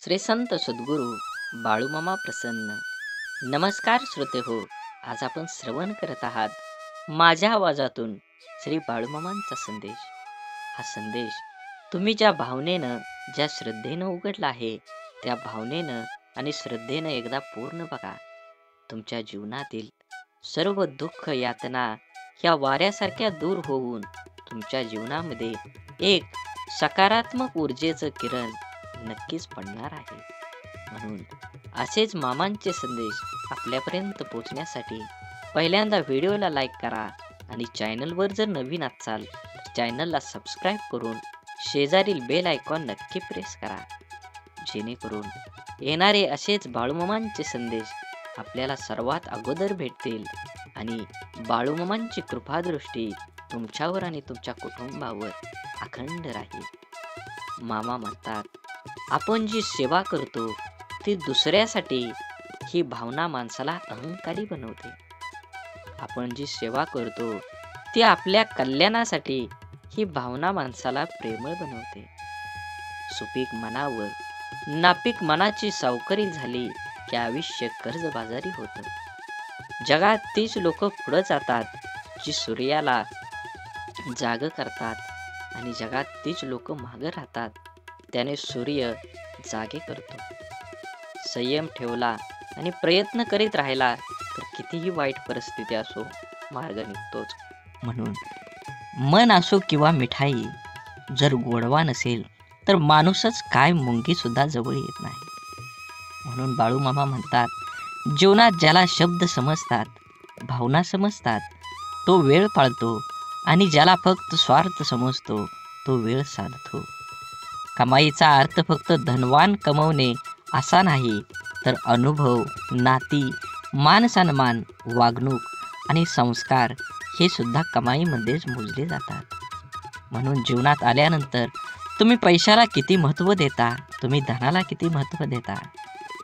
श्री संत सद्गुरू बाळूमामा प्रसन्न. नमस्कार श्रोते हो. आज आपण श्रवण करत आहात माझ्या आवाजातून श्री बाळूमामांचा संदेश. हा संदेश तुम्ही ज्या भावनेनं, ज्या श्रद्धेनं उघडला आहे, त्या भावनेनं आणि श्रद्धेनं एकदा पूर्ण बघा. तुमच्या जीवनातील सर्व दुःख यातना ह्या वाऱ्यासारख्या दूर होऊन तुमच्या जीवनामध्ये एक सकारात्मक ऊर्जेचं किरण नक्कीच पडणार आहे. म्हणून असेच मामांचे संदेश आपल्यापर्यंत पोहोचण्यासाठी पहिल्यांदा व्हिडिओला लाईक करा आणि चॅनलवर जर नवीन असाल तर चॅनलला सबस्क्राईब करून शेजारील बेल आयकॉन नक्की प्रेस करा, जेणेकरून येणारे असेच बाळूमामांचे संदेश आपल्याला सर्वात अगोदर भेटतील आणि बाळूमामांची कृपादृष्टी तुमच्यावर आणि तुमच्या कुटुंबावर अखंड राहील. मामा म्हणतात, आपण जी सेवा करतो ती दुसऱ्यासाठी, ही भावना माणसाला अहंकारी बनवते. आपण जी सेवा करतो ती आपल्या कल्याणासाठी, ही भावना माणसाला प्रेमळ बनवते. सुपीक मनावर नापीक मनाची सावकारी झाली की आयुष्य कर्जबाजारी होतं. जगात तीच लोक पुढे जातात जी सूर्याला जाग करतात आणि जगात तीच लोक मागे राहतात, त्याने सूर्य जागे करतो. संयम ठेवला आणि प्रयत्न करीत राहिला तर कितीही वाईट परिस्थिती असो, मार्ग निघतोच. म्हणून मन असो किंवा मिठाई, जर गोडवा नसेल तर माणूसच काय मुंगी सुद्धा जवळ येत नाही. म्हणून बाळूमामा म्हणतात, जीवनात ज्याला शब्द समजतात, भावना समजतात, तो वेळ पाळतो आणि ज्याला फक्त स्वार्थ समजतो तो वेळ साधतो. कमाईचा अर्थ फक्त धनवान कमवणे असा नाही, तर अनुभव, नाती, मान सन्मान, वागणूक आणि संस्कार हे सुद्धा कमाईमध्येच मोजले जातात. म्हणून जीवनात आल्यानंतर तुम्ही पैशाला किती महत्त्व देता, तुम्ही धनाला किती महत्त्व देता,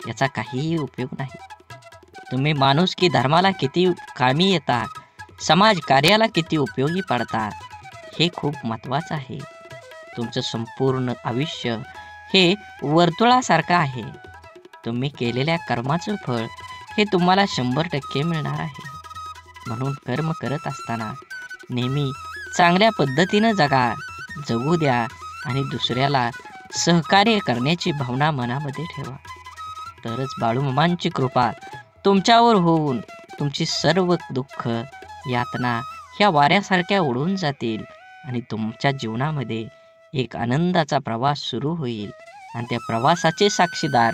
याचा काहीही उपयोग नाही. तुम्ही माणुसकी धर्माला किती कामी येता, समाज कार्याला किती उपयोगी पडता, हे खूप महत्त्वाचं आहे. तुमचं संपूर्ण आयुष्य हे वर्तुळासारखं आहे. तुम्ही केलेल्या कर्माचं फळ हे तुम्हाला 100% मिळणार आहे. म्हणून कर्म करत असताना नेहमी चांगल्या पद्धतीनं जगू द्या आणि दुसऱ्याला सहकार्य करण्याची भावना मनामध्ये ठेवा. तरच बाळूमामांची कृपा तुमच्यावर होऊन तुमची सर्व दुःख यातना ह्या वाऱ्यासारख्या उडून जातील आणि तुमच्या जीवनामध्ये एक आनंदाचा प्रवास सुरू होईल. आणि त्या प्रवासाचे साक्षीदार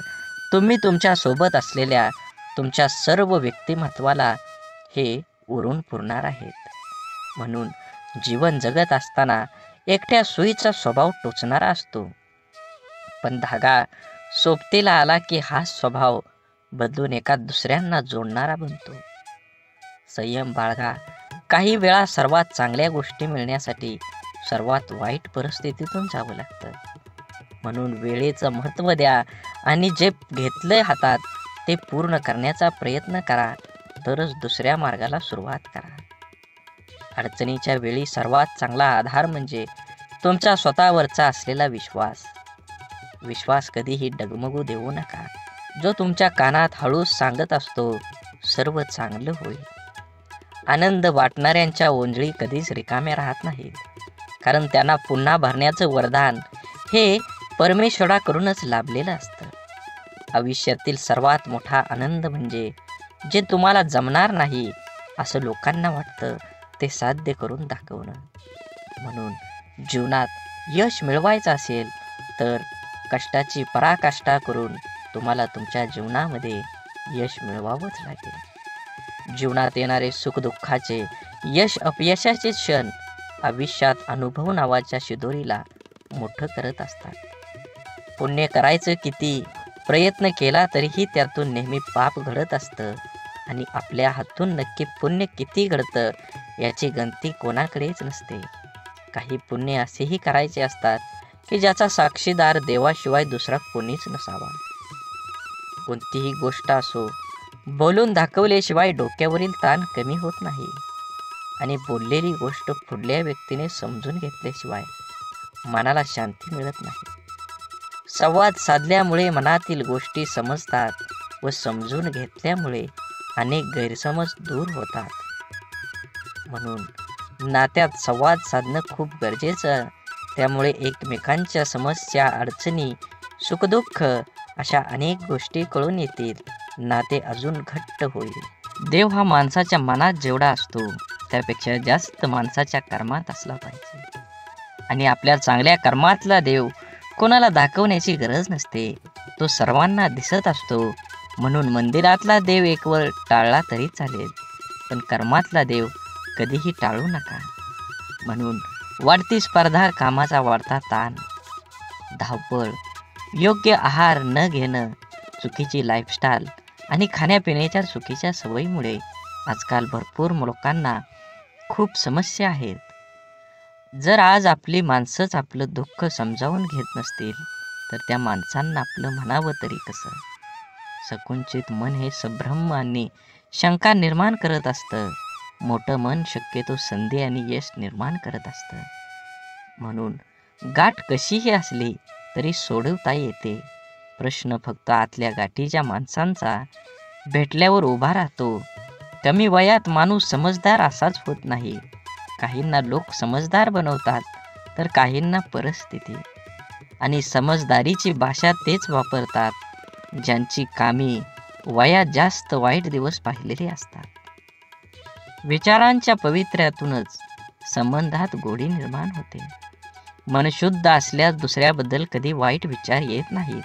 तुम्ही तुमच्या सोबत असलेल्या तुमच्या सर्व व्यक्तिमत्वाला हे उरून पुरणार आहेत. म्हणून जीवन जगत असताना एकट्या सुईचा स्वभाव टोचणारा असतो, पण धागा सोबतीला आला की हा स्वभाव बदलून एका दुसऱ्यांना जोडणारा बनतो. संयम बाळगा. काही वेळा सर्वात चांगल्या गोष्टी मिळण्यासाठी सर्वात वाईट परिस्थितीतून जावं लागतं. म्हणून वेळेचं महत्त्व द्या आणि जे घेतलंय हातात ते पूर्ण करण्याचा प्रयत्न करा, तरच दुसऱ्या मार्गाला सुरुवात करा. अडचणीच्या वेळी सर्वात चांगला आधार म्हणजे तुमचा स्वतःवरचा असलेला विश्वास. विश्वास कधीही डगमगू देऊ नका, जो तुमच्या कानात हळूच सांगत असतो, सर्व चांगलं होईल. आनंद वाटणाऱ्यांच्या ओंजळी कधीच रिकाम्या राहत नाहीत, कारण त्यांना पुन्हा भरण्याचं वरदान हे परमेश्वराकडूनच लाभलेलं असतं. आयुष्यातील सर्वात मोठा आनंद म्हणजे जे तुम्हाला जमणार नाही असं लोकांना वाटतं ते साध्य करून दाखवणं. म्हणून जीवनात यश मिळवायचं असेल तर कष्टाची पराकाष्ठा करून तुम्हाला तुमच्या जीवनामध्ये यश मिळवावंच लागेल. जीवनात येणारे सुखदुःखाचे, यश अपयशाचे क्षण आयुष्यात अनुभव नावाच्या शिदोरीला मोठं करत असतात. पुण्य करायचं किती प्रयत्न केला तरीही त्यातून नेहमी पाप घडत असतं आणि आपल्या हातून नक्की पुण्य किती घडतं याची गणती कोणाकडेच नसते. काही पुण्य असेही करायचे असतात की ज्याचा साक्षीदार देवाशिवाय दुसरा कोणीच नसावा. कोणतीही गोष्ट असो, बोलून दाखवल्याशिवाय डोक्यावरील ताण कमी होत नाही आणि बोललेली गोष्ट पुढल्या व्यक्तीने समजून घेतल्याशिवाय मनाला शांती मिळत नाही. संवाद साधल्यामुळे मनातील गोष्टी समजतात व समजून घेतल्यामुळे अनेक गैरसमज दूर होतात. म्हणून नात्यात संवाद साधणं खूप गरजेचं. त्यामुळे एकमेकांच्या समस्या, अडचणी, सुखदुःख अशा अनेक गोष्टी कळून येतील. नाते अजून घट्ट होईल. देव हा माणसाच्या मनात जेवढा असतो त्यापेक्षा जास्त माणसाच्या कर्मात असला पाहिजे. आणि आपल्या चांगल्या कर्मातला देव कोणाला दाखवण्याची गरज नसते. तो सर्वांना दिसत असतो. म्हणून मंदिरातला देव एक वेळ टाळला तरी चालेल, पण कर्मातला देव कधीही टाळू नका. म्हणून वाढती स्पर्धा, कामाचा वाढता ताण, धावपळ, योग्य आहार न घेणं, चुकीची लाईफस्टाईल आणि खाण्यापिण्याच्या चुकीच्या सवयीमुळे आजकाल भरपूर लोकांना खूप समस्या आहेत. जर आज आपली माणसंच आपलं दुःख समजावून घेत नसतील तर त्या माणसांना आपलं म्हणावं तरी कसं? संकुचित मन हे संभ्रम आणि शंका निर्माण करत असतं. मोठं मन शक्यतो संधी आणि यश निर्माण करत असतं. म्हणून गाठ कशीही असली तरी सोडवता येते. प्रश्न फक्त आतल्या गाठीच्या माणसांचा भेटल्यावर उभा राहतो. कमी वयात माणूस समजदार असाच होत नाही. काहींना लोक समजदार बनवतात तर काहींना परिस्थिती. आणि समजदारीची भाषा तेच वापरतात ज्यांची कामी वयात जास्त वाईट दिवस पाहिलेले असतात. विचारांच्या पवित्र्यातूनच संबंधात गोडी निर्माण होते. मन शुद्ध असल्यास दुसऱ्याबद्दल कधी वाईट विचार येत नाहीत.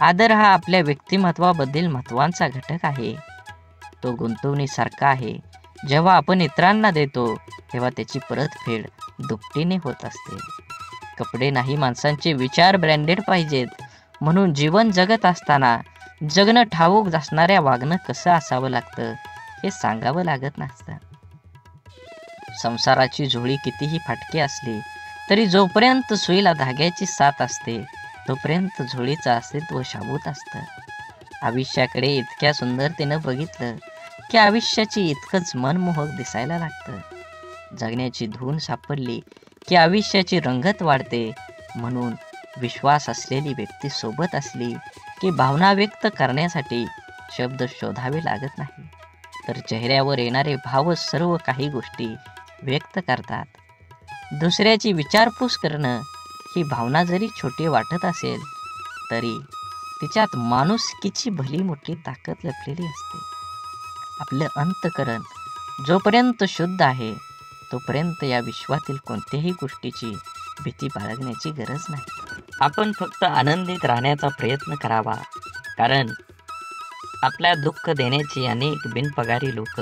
आदर हा आपल्या व्यक्तिमत्वाबद्दल महत्त्वाचा घटक आहे. तो गुंतवणुकीसारखा आहे. जेव्हा आपण इतरांना देतो तेव्हा त्याची परतफेड दुपटीने होत असते. कपडे नाही, माणसांचे विचार ब्रँडेड पाहिजेत. म्हणून जीवन जगत असताना जगणं ठाऊक असणाऱ्या वागणं कसं असावं लागतं हे सांगावं लागत नसतं. संसाराची झोळी कितीही फाटकी असली तरी जोपर्यंत सुईला धाग्याची साथ असते तोपर्यंत झोळीचं अस्तित्व शाबूत असतं. आयुष्याकडे इतक्या सुंदरतेनं बघितलं की आयुष्याची इतकंच मनमोहक दिसायला लागतं. जगण्याची धून सापडली की आयुष्याची रंगत वाढते. म्हणून विश्वास असलेली व्यक्ती सोबत असली की भावना व्यक्त करण्यासाठी शब्द शोधावे लागत नाही, तर चेहऱ्यावर येणारे भावच सर्व काही गोष्टी व्यक्त करतात. दुसऱ्याची विचारपूस करणं ही भावना जरी छोटी वाटत असेल तरी तिच्यात माणुसकीची भली मोठी ताकद लपलेली असते. आपलं अंतःकरण जोपर्यंत शुद्ध आहे तोपर्यंत या विश्वातील कोणत्याही गोष्टीची भीती बाळगण्याची गरज नाही. आपण फक्त आनंदित राहण्याचा प्रयत्न करावा, कारण आपल्या दुःख देण्याची अनेक बिनपगारी लोक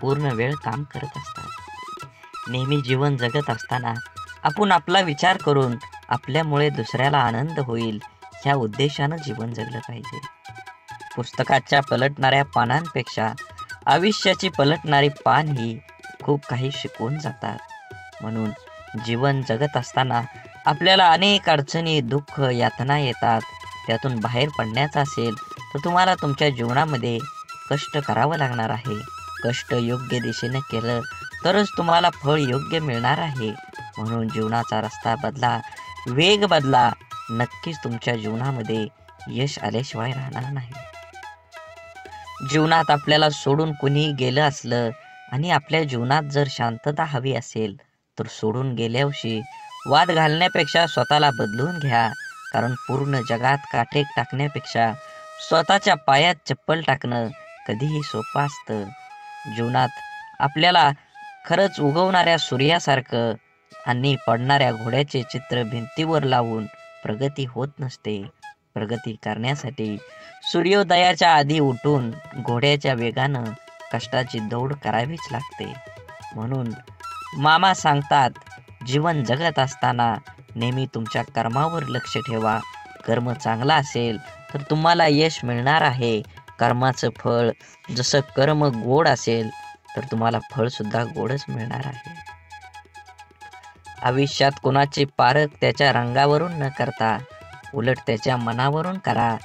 पूर्ण वेळ काम करत असतात. नेहमी जीवन जगत असताना आपण आपला विचार करून आपल्यामुळे दुसऱ्याला आनंद होईल ह्या उद्देशानं जीवन जगलं पाहिजे. पुस्तकाच्या पलटणाऱ्या पानांपेक्षा आयुष्याची पलटणारी पान ही खूप काही शिकवून जातात. म्हणून जीवन जगत असताना आपल्याला अनेक अडचणी, दुःख, यातना येतात. त्यातून बाहेर पडण्याचं असेल तर तुम्हाला तुमच्या जीवनामध्ये कष्ट करावं लागणार आहे. कष्ट योग्य दिशेने केलं तरच तुम्हाला फळ योग्य मिळणार आहे. म्हणून जीवनाचा रस्ता बदला, वेग बदला. नक्कीच तुमच्या जीवनामध्ये यश आल्याशिवाय राहणार नाही. जीवनात आपल्याला सोडून कुणी गेलं असलं आणि आपल्या जीवनात जर शांतता हवी असेल तर सोडून गेल्यावर्षी वाद घालण्यापेक्षा स्वतःला बदलून घ्या. कारण पूर्ण जगात काटे टाकण्यापेक्षा स्वतःच्या पायात चप्पल टाकणं कधीही सोपं असतं. जीवनात आपल्याला खरंच उगवणाऱ्या सूर्यासारखं आणि पडणाऱ्या घोड्याचे चित्र भिंतीवर लावून प्रगती होत नसते. प्रगती करण्यासाठी सूर्योदयाच्या आधी उठून घोड्याच्या वेगानं कष्टाची दौड करावीच लागते. म्हणून मामा सांगतात, जीवन जगत असताना नेहमी तुमच्या कर्मावर लक्ष ठेवा. कर्म चांगला असेल तर तुम्हाला यश मिळणार आहे. कर्माचं फळ जसं कर्म गोड असेल तर तुम्हाला फळ सुद्धा गोडच मिळणार आहे. आयुष्यात कोणाचे पारख त्याच्या रंगावरून न करता उलट त्याच्या मनावरून करा.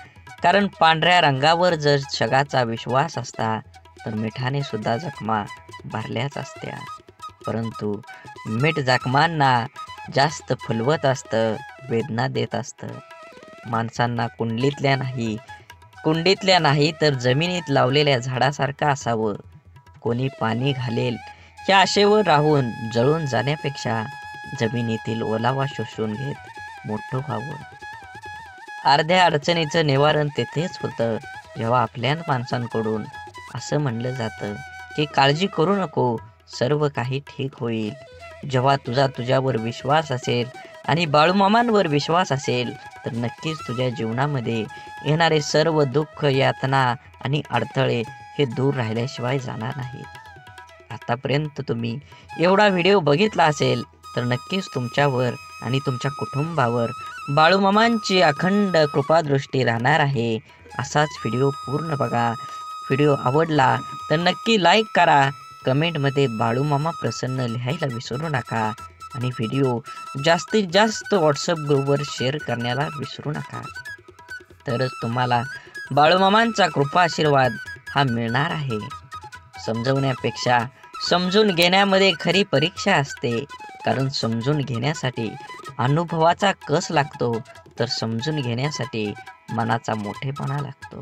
कारण पांढऱ्या रंगावर जर जगाचा विश्वास असता तर मिठाने सुद्धा जखमा भरल्याच असत्या. परंतु मीठ जखमांना जास्त फुलवत असतं, वेदना देत असतं. माणसांना कुंडीतल्या नाही तर जमिनीत लावलेल्या झाडासारखं असावं. कोणी पाणी घालेल या आशेवर राहून जळून जाण्यापेक्षा जमिनीतील ओलावा शोषून घेत मोठं व्हावं. अर्ध्या अडचणीचं निवारण तेथेच होतं जेव्हा आपल्या माणसांकडून असं म्हणलं जातं की काळजी करू नको, सर्व काही ठीक होईल. जेव्हा तुझ्यावर विश्वास असेल आणि बाळूमामांवर विश्वास असेल तर नक्कीच तुझ्या जीवनामध्ये येणारे सर्व दुःख, यातना आणि अडथळे हे दूर राहिल्याशिवाय जाणार नाहीत. आतापर्यंत तुम्ही एवढा व्हिडिओ बघितला असेल तर नक्कीच तुमच्यावर आणि तुमच्या कुटुंबावर बाळूमामांची अखंड कृपादृष्टी राहणार आहे. असाच व्हिडिओ पूर्ण बघा. व्हिडिओ आवडला तर नक्की लाईक करा. कमेंटमध्ये बाळूमामा प्रसन्न लिहायला विसरू नका आणि व्हिडिओ जास्तीत जास्त व्हॉट्सअप ग्रुपवर शेअर करण्याला विसरू नका. तरच तुम्हाला बाळूमामांचा कृपा आशीर्वाद हा मिळणार आहे. समजवण्यापेक्षा समजून घेण्यामध्ये खरी परीक्षा असते. कारण समजून घेण्यासाठी अनुभवाचा कस लागतो तर समजून घेण्यासाठी मनाचा मोठेपणा लागतो.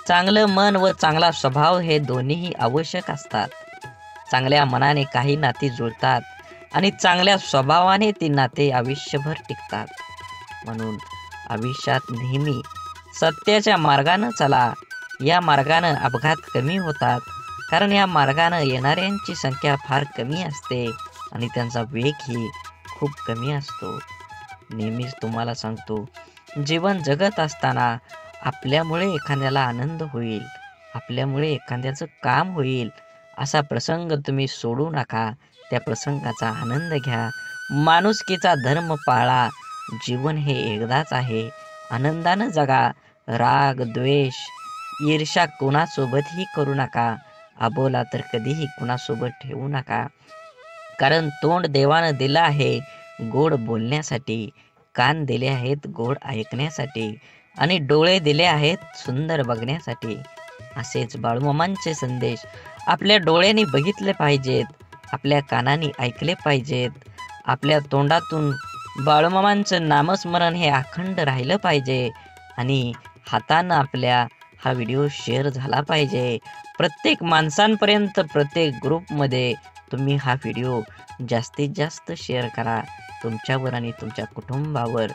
चांगलं मन व चांगला स्वभाव हे दोन्हीही आवश्यक असतात. चांगल्या मनाने काही नाती जुळतात आणि चांगल्या स्वभावाने ती नाते आयुष्यभर टिकतात. म्हणून आयुष्यात नेहमी सत्याच्या मार्गानं चला. या मार्गानं अपघात कमी होतात. कारण या मार्गानं येणाऱ्यांची संख्या फार कमी असते आणि त्यांचा वेगही खूप कमी असतो. नेहमीच तुम्हाला सांगतो, जीवन जगत असताना आपल्यामुळे एखाद्याला आनंद होईल, आपल्यामुळे एखाद्याचं काम होईल असा प्रसंग तुम्ही सोडू नका. त्या प्रसंगाचा आनंद घ्या. माणुसकीचा धर्म पाळा. जीवन हे एकदाच आहे. आनंदानं जगा. राग, द्वेष, ईर्ष्या कोणासोबतही करू नका. अबोला तर कधीही कुणासोबत ठेवू नका. कारण तोंड देवानं दिलं आहे गोड बोलण्यासाठी, कान दिले आहेत गोड ऐकण्यासाठी आणि डोळे दिले आहेत सुंदर बघण्यासाठी. असेच बाळूमामांचे संदेश आपल्या डोळ्यांनी बघितले पाहिजेत, आपल्या कानांनी ऐकले पाहिजेत, आपल्या तोंडातून बाळूमामांचं नामस्मरण हे अखंड राहिलं पाहिजे आणि हातानं आपल्या हा व्हिडिओ शेअर झाला पाहिजे. प्रत्येक माणसांपर्यंत, प्रत्येक ग्रुपमध्ये तुम्ही हा व्हिडिओ जास्तीत जास्त शेअर करा. तुमच्यावर आणि तुमच्या कुटुंबावर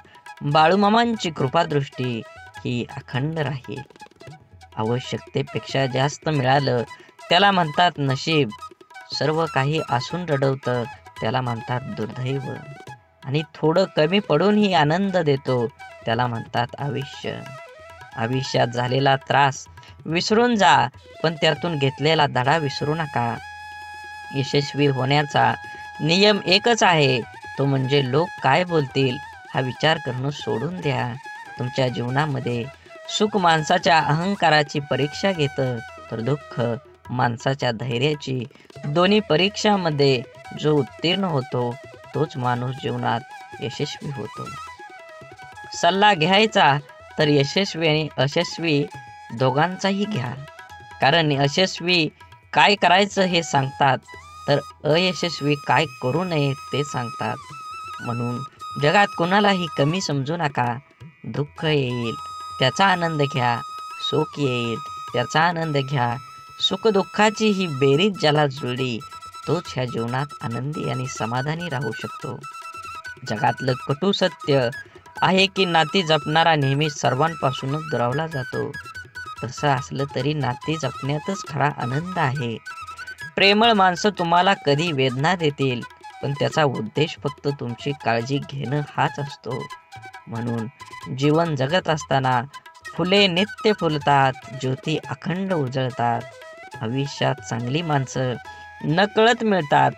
बाळूमामांची कृपादृष्टी ही अखंड राहील. आवश्यकतेपेक्षा जास्त मिळालं त्याला म्हणतात नशीब. सर्व काही असून रडवतं त्याला म्हणतात दुर्दैव. आणि थोडं कमी पडूनही आनंद देतो त्याला म्हणतात आयुष्य. आयुष्यात झालेला त्रास विसरून जा, पण त्यातून घेतलेला धडा विसरू नका. यशस्वी होण्याचा नियम एकच आहे, तो म्हणजे लोक काय बोलतील हा विचार करणं सोडून द्या. तुमच्या जीवनामध्ये सुख माणसाच्या अहंकाराची परीक्षा घेतं तर दुःख माणसाच्या धैर्याची. दोन्ही परीक्षामध्ये जो उत्तीर्ण होतो तोच माणूस जीवनात यशस्वी होतो. सल्ला घ्यायचा तर यशस्वी आणि अयशस्वी दोघांचाही घ्या. कारण यशस्वी काय करायचं हे सांगतात तर अयशस्वी काय करू नये ते सांगतात. म्हणून जगात कोणालाही कमी समजू नका. दुःख येईल त्याचा आनंद घ्या, सुख येईल त्याचा आनंद घ्या. सुखदुःखाची ही बेरीज ज्याला जुळली तोच ह्या जीवनात आनंदी आणि समाधानी राहू शकतो. जगातलं कटू सत्य आहे की नाती जपणारा नेहमी सर्वांपासूनच दुरावला जातो. तसं असलं तरी नाती जपण्यातच खरा आनंद आहे. प्रेमळ माणसं तुम्हाला कधी वेदना देतील, पण त्याचा उद्देश फक्त तुमची काळजी घेणं हाच असतो. म्हणून जीवन जगत असताना फुले नित्य फुलतात, ज्योती अखंड उजळतात. आयुष्यात चांगली माणसं नकळत मिळतात.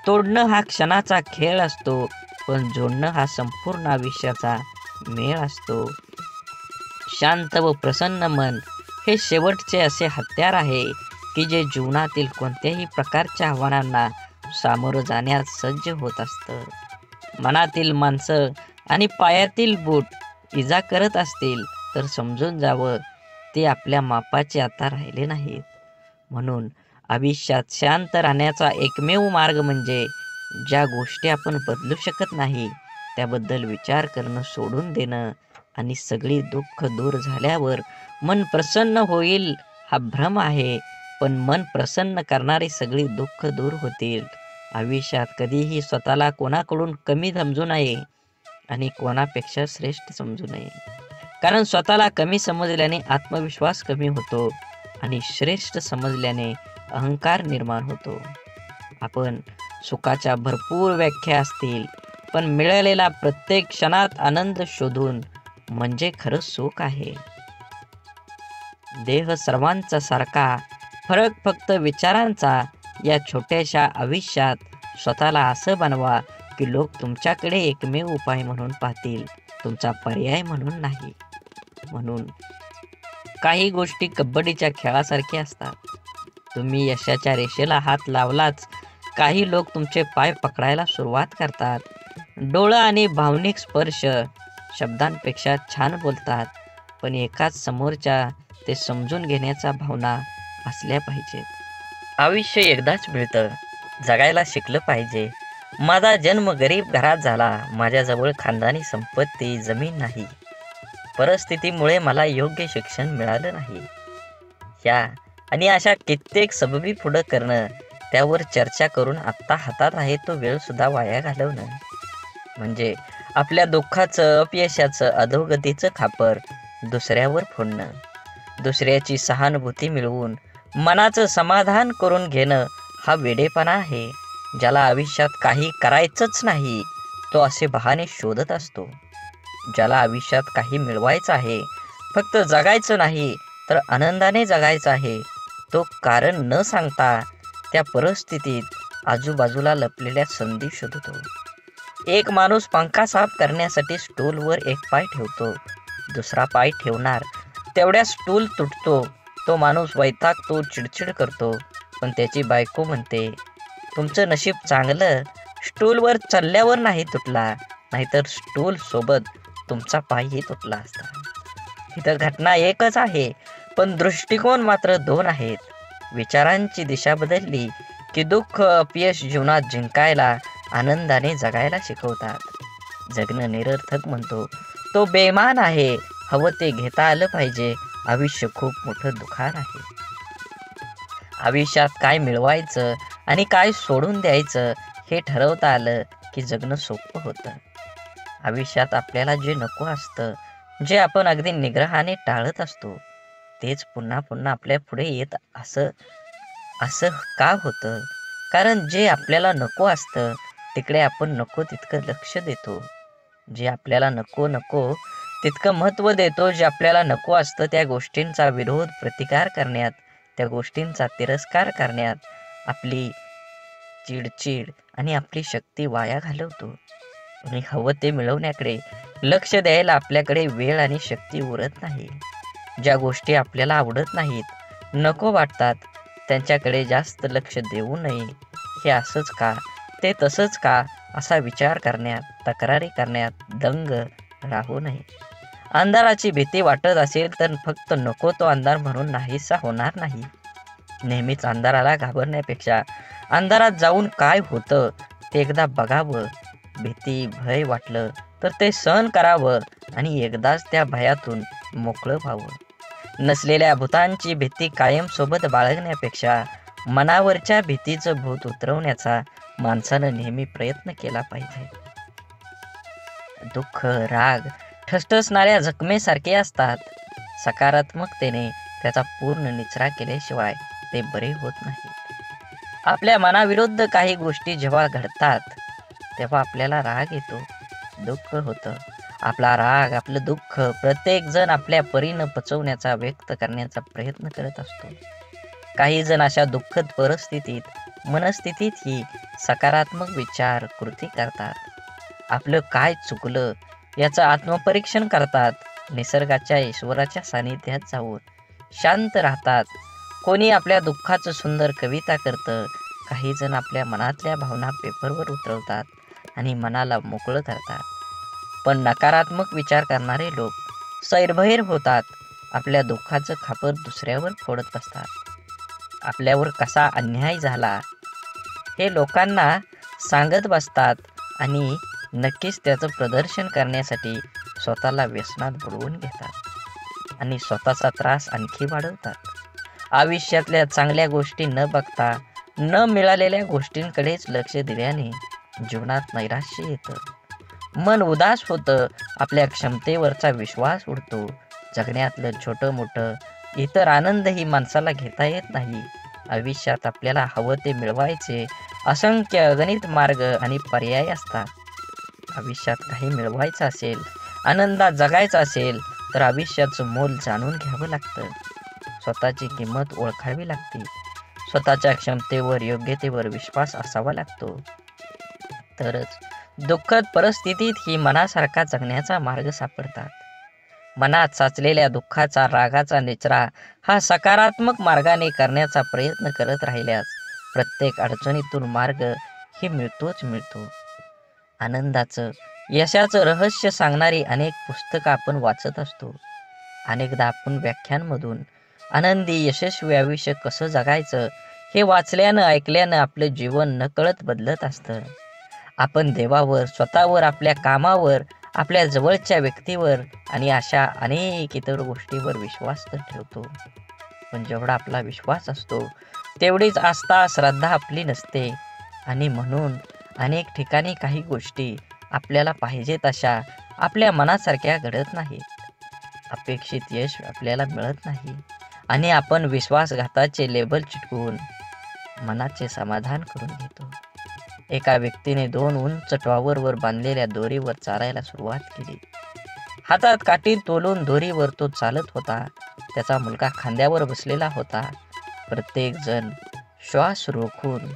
तोडणं हा क्षणाचा खेळ असतो, पण जोडणं हा संपूर्ण आयुष्याचा मेळ असतो. शांत व प्रसन्न मन हे शेवटचे असे हत्यार आहे की जे जीवनातील कोणत्याही प्रकारच्या आव्हानांना सामोरं जाण्यास सज्ज होत असतं. मनातील माणसं आणि पायातील बूट इजा करत असतील तर समजून जावं ते आपल्या मापाचे आता राहिले नाहीत. म्हणून आयुष्यात शांत राहण्याचा एकमेव मार्ग म्हणजे ज्या गोष्टी आपण बदलू शकत नाही त्याबद्दल विचार करणं सोडून देणं आणि सगळी दुःख दूर झाल्यावर मन प्रसन्न होईल हा भ्रम आहे, पण मन प्रसन्न करणारी सगळी दुःख दूर होतील. आयुष्यात कधीही स्वतःला कोणाकडून कमी समजू नये आणि कोणापेक्षा श्रेष्ठ समजू नये. कारण स्वतःला कमी समजल्याने आत्मविश्वास कमी होतो आणि श्रेष्ठ समजल्याने अहंकार निर्माण होतो. आपण सुखाच्या भरपूर व्याख्या असतील, पण मिळालेला प्रत्येक क्षणात आनंद शोधून म्हणजे खरं सुख आहे. देह सर्वांचा सारखा, फरक फक्त विचारांचा. या छोट्याशा आयुष्यात स्वतःला असं बनवा की लोक तुमच्याकडे एकमेव उपाय म्हणून पाहतील, तुमचा पर्याय म्हणून नाही. म्हणून काही गोष्टी कबड्डीच्या खेळासारख्या असतात. तुम्ही यशाच्या रेषेला हात लावलाच काही लोक तुमचे पाय पकडायला सुरुवात करतात. डोळं आणि भावनिक स्पर्श शब्दांपेक्षा छान बोलतात, पण एकाच समोरच्या ते समजून घेण्याच्या भावना असल्या पाहिजेत. आयुष्य एकदाच मिळतं, जगायला शिकलं पाहिजे. माझा जन्म गरीब घरात झाला, माझ्याजवळ खानदानी संपत्ती जमीन नाही, परिस्थितीमुळे मला योग्य शिक्षण मिळालं नाही. या आणि अशा कित्येक सबबी पुढं करणं, त्यावर चर्चा करून आत्ता हातात आहे तो वेळ सुद्धा वाया घालवणं, म्हणजे आपल्या दुःखाचं, अपयशाचं, अधोगतीचं खापर दुसऱ्यावर फोडणं. दुसऱ्याची सहानुभूती मिळवून मनाचं समाधान करून घेणं हा वेडेपणा आहे. ज्याला आयुष्यात काही करायचंच नाही तो असे बहाणे शोधत असतो. ज्याला आयुष्यात काही मिळवायचं आहे, फक्त जगायचं नाही तर आनंदाने जगायचं आहे, तो कारण न सांगता त्या परिस्थितीत आजूबाजूला लपलेल्या संधी शोधतो. एक माणूस पंखा साफ करण्यासाठी स्टूलवर एक पाय ठेवतो, दुसरा पाय ठेवणार तेवढ्या स्टूल तुटतो. तो माणूस वैतागतो, चिडचिड करतो, पण त्याची बायको म्हणते, तुमचं नशीब चांगलं, स्टूलवर चढल्यावर नाही तुटला, नाहीतर स्टूल सोबत तुमचा पायही तुटला असता. इथं घटना एकच आहे, पण दृष्टिकोन मात्र दोन आहेत. विचारांची दिशा बदलली की दुःख, अपयश जीवनात जिंकायला, आनंदाने जगायला शिकवतात. जगणं निरर्थक म्हणतो तो बेमान आहे. हवं ते घेता आलं पाहिजे. आयुष्य खूप मोठं दुकान आहे. आयुष्यात काय मिळवायचं आणि काय सोडून द्यायचं हे ठरवता आलं की जगणं सोपं होतं. आयुष्यात आपल्याला जे नको असतं, जे आपण अगदी निग्रहाने टाळत असतो, तेच पुन्हा पुन्हा आपल्या पुढे येत असं का होतं? कारण जे आपल्याला नको असतं तिकडे आपण नको तितकं लक्ष देतो. जे आपल्याला नको तितकं महत्त्व देतो. जे आपल्याला नको असतं त्या गोष्टींचा विरोध, प्रतिकार करण्यात, त्या गोष्टींचा तिरस्कार करण्यात आपली चिडचिड आणि आपली शक्ती वाया घालवतो. आणि हवं ते मिळवण्याकडे लक्ष द्यायला आपल्याकडे वेळ आणि शक्ती उरत नाही. ज्या गोष्टी आपल्याला आवडत नाहीत, नको वाटतात, त्यांच्याकडे जास्त लक्ष देऊ नये. हे असंच का, ते तसंच का असा विचार करण्यात, तक्रारी करण्यात दंग राहू नये. अंधाराची भीती वाटत असेल तर फक्त नको तो अंधार म्हणून नाहीसा होणार नाही. नेहमीच अंधाराला घाबरण्यापेक्षा अंधारात जाऊन काय होतं ते एकदा बघावं. भीती, भय वाटलं तर ते सहन करावं आणि एकदाच त्या भयातून मोकळं व्हावं. नसलेल्या भूतांची भीती कायम सोबत बाळगण्यापेक्षा मनावरच्या भीतीचं भूत उतरवण्याचा माणसानं नेहमी प्रयत्न केला पाहिजे. दुःख, राग ठसठसणाऱ्या जखमेसारखे असतात. सकारात्मकतेने त्याचा पूर्ण निचरा केल्याशिवाय ते बरे होत नाहीत. आपल्या मनाविरुद्ध काही गोष्टी जेव्हा घडतात तेव्हा आपल्याला राग येतो, दुःख होतं. आपला राग, आपलं दुःख प्रत्येक जण आपल्या परीनं पचवण्याचा, व्यक्त करण्याचा प्रयत्न करत असतो. काही जण अशा दुःखद मनस्थितीत ही सकारात्मक विचार, कृती करतात. आपलं काय चुकलं याचं आत्मपरीक्षण करतात. निसर्गाच्या, ईश्वराच्या सानिध्यात जाऊन शांत राहतात. कोणी आपल्या दुःखाचं सुंदर कविता करतं. काही जण आपल्या मनातल्या भावना पेपरवर उतरवतात आणि मनाला मोकळं करतात. पण नकारात्मक विचार करणारे लोक सैरभैर होतात. आपल्या दुःखाचं खापर दुसऱ्यावर फोडत बसतात. आपल्यावर कसा अन्याय झाला हे लोकांना सांगत बसतात आणि नक्कीच त्याचं प्रदर्शन करण्यासाठी स्वतःला व्यसनात बुडवून घेतात आणि स्वतःचा त्रास आणखी वाढवतात. आयुष्यातल्या चांगल्या गोष्टी न बघता न मिळालेल्या गोष्टींकडेच लक्ष दिल्याने जीवनात नैराश्य येतं, मन उदास होतं, आपल्या क्षमतेवरचा विश्वास उडतो, जगण्यातलं छोटं मोठं इतर आनंदही माणसाला घेता येत नाही. आयुष्यात आपल्याला हवं ते मिळवायचे असंख्य अगणित मार्ग आणि पर्याय असतात. आयुष्यात काही मिळवायचं असेल, आनंदात जगायचं असेल तर आयुष्याचं मोल जाणून घ्यावं लागतं, स्वतःची किंमत ओळखावी लागते, स्वतःच्या क्षमतेवर योग्यतेवर विश्वास असावा लागतो. तरच दुःखद परिस्थितीत ही मनासारखा जगण्याचा मार्ग सापडतात. मनात साचलेल्या दुःखाचा रागाचा निचरा हा सकारात्मक मार्गाने करण्याचा प्रयत्न करत राहिल्यास प्रत्येक अडचणीतून मार्ग हे मिळतोच मिळतो. आनंदाचं यशाचं रहस्य सांगणारी अनेक पुस्तकं आपण वाचत असतो. अनेकदा आपण व्याख्यानमधून आनंदी यशस्वी आयुष्य कसं जगायचं हे वाचल्यानं ऐकल्यानं आपलं जीवन नकळत बदलत असतं. आपण देवावर, स्वतःवर, आपल्या कामावर, आपल्या जवळच्या व्यक्तीवर आणि अशा अनेक इतर गोष्टीवर विश्वास तर ठेवतो, पण जेवढा आपला विश्वास असतो तेवढीच आस्था श्रद्धा आपली नसते आणि म्हणून अनेक ठिकाणी काही गोष्टी आपल्याला पाहिजे तशा आपल्या मनासारख्या घडत नाहीत. अपेक्षित यश आपल्याला मिळत नाही आणि आपण विश्वासघाताचे लेबल चिटकवून मनाचे समाधान करून घेतो. एका व्यक्तीने 2 उंच टॉवरवर बांधलेल्या दोरीवर चालायला सुरुवात केली. हातात काठी तोलून दोरीवर तो चालत होता. त्याचा मुलगा खांद्यावर बसलेला होता. प्रत्येक जण श्वास रोखून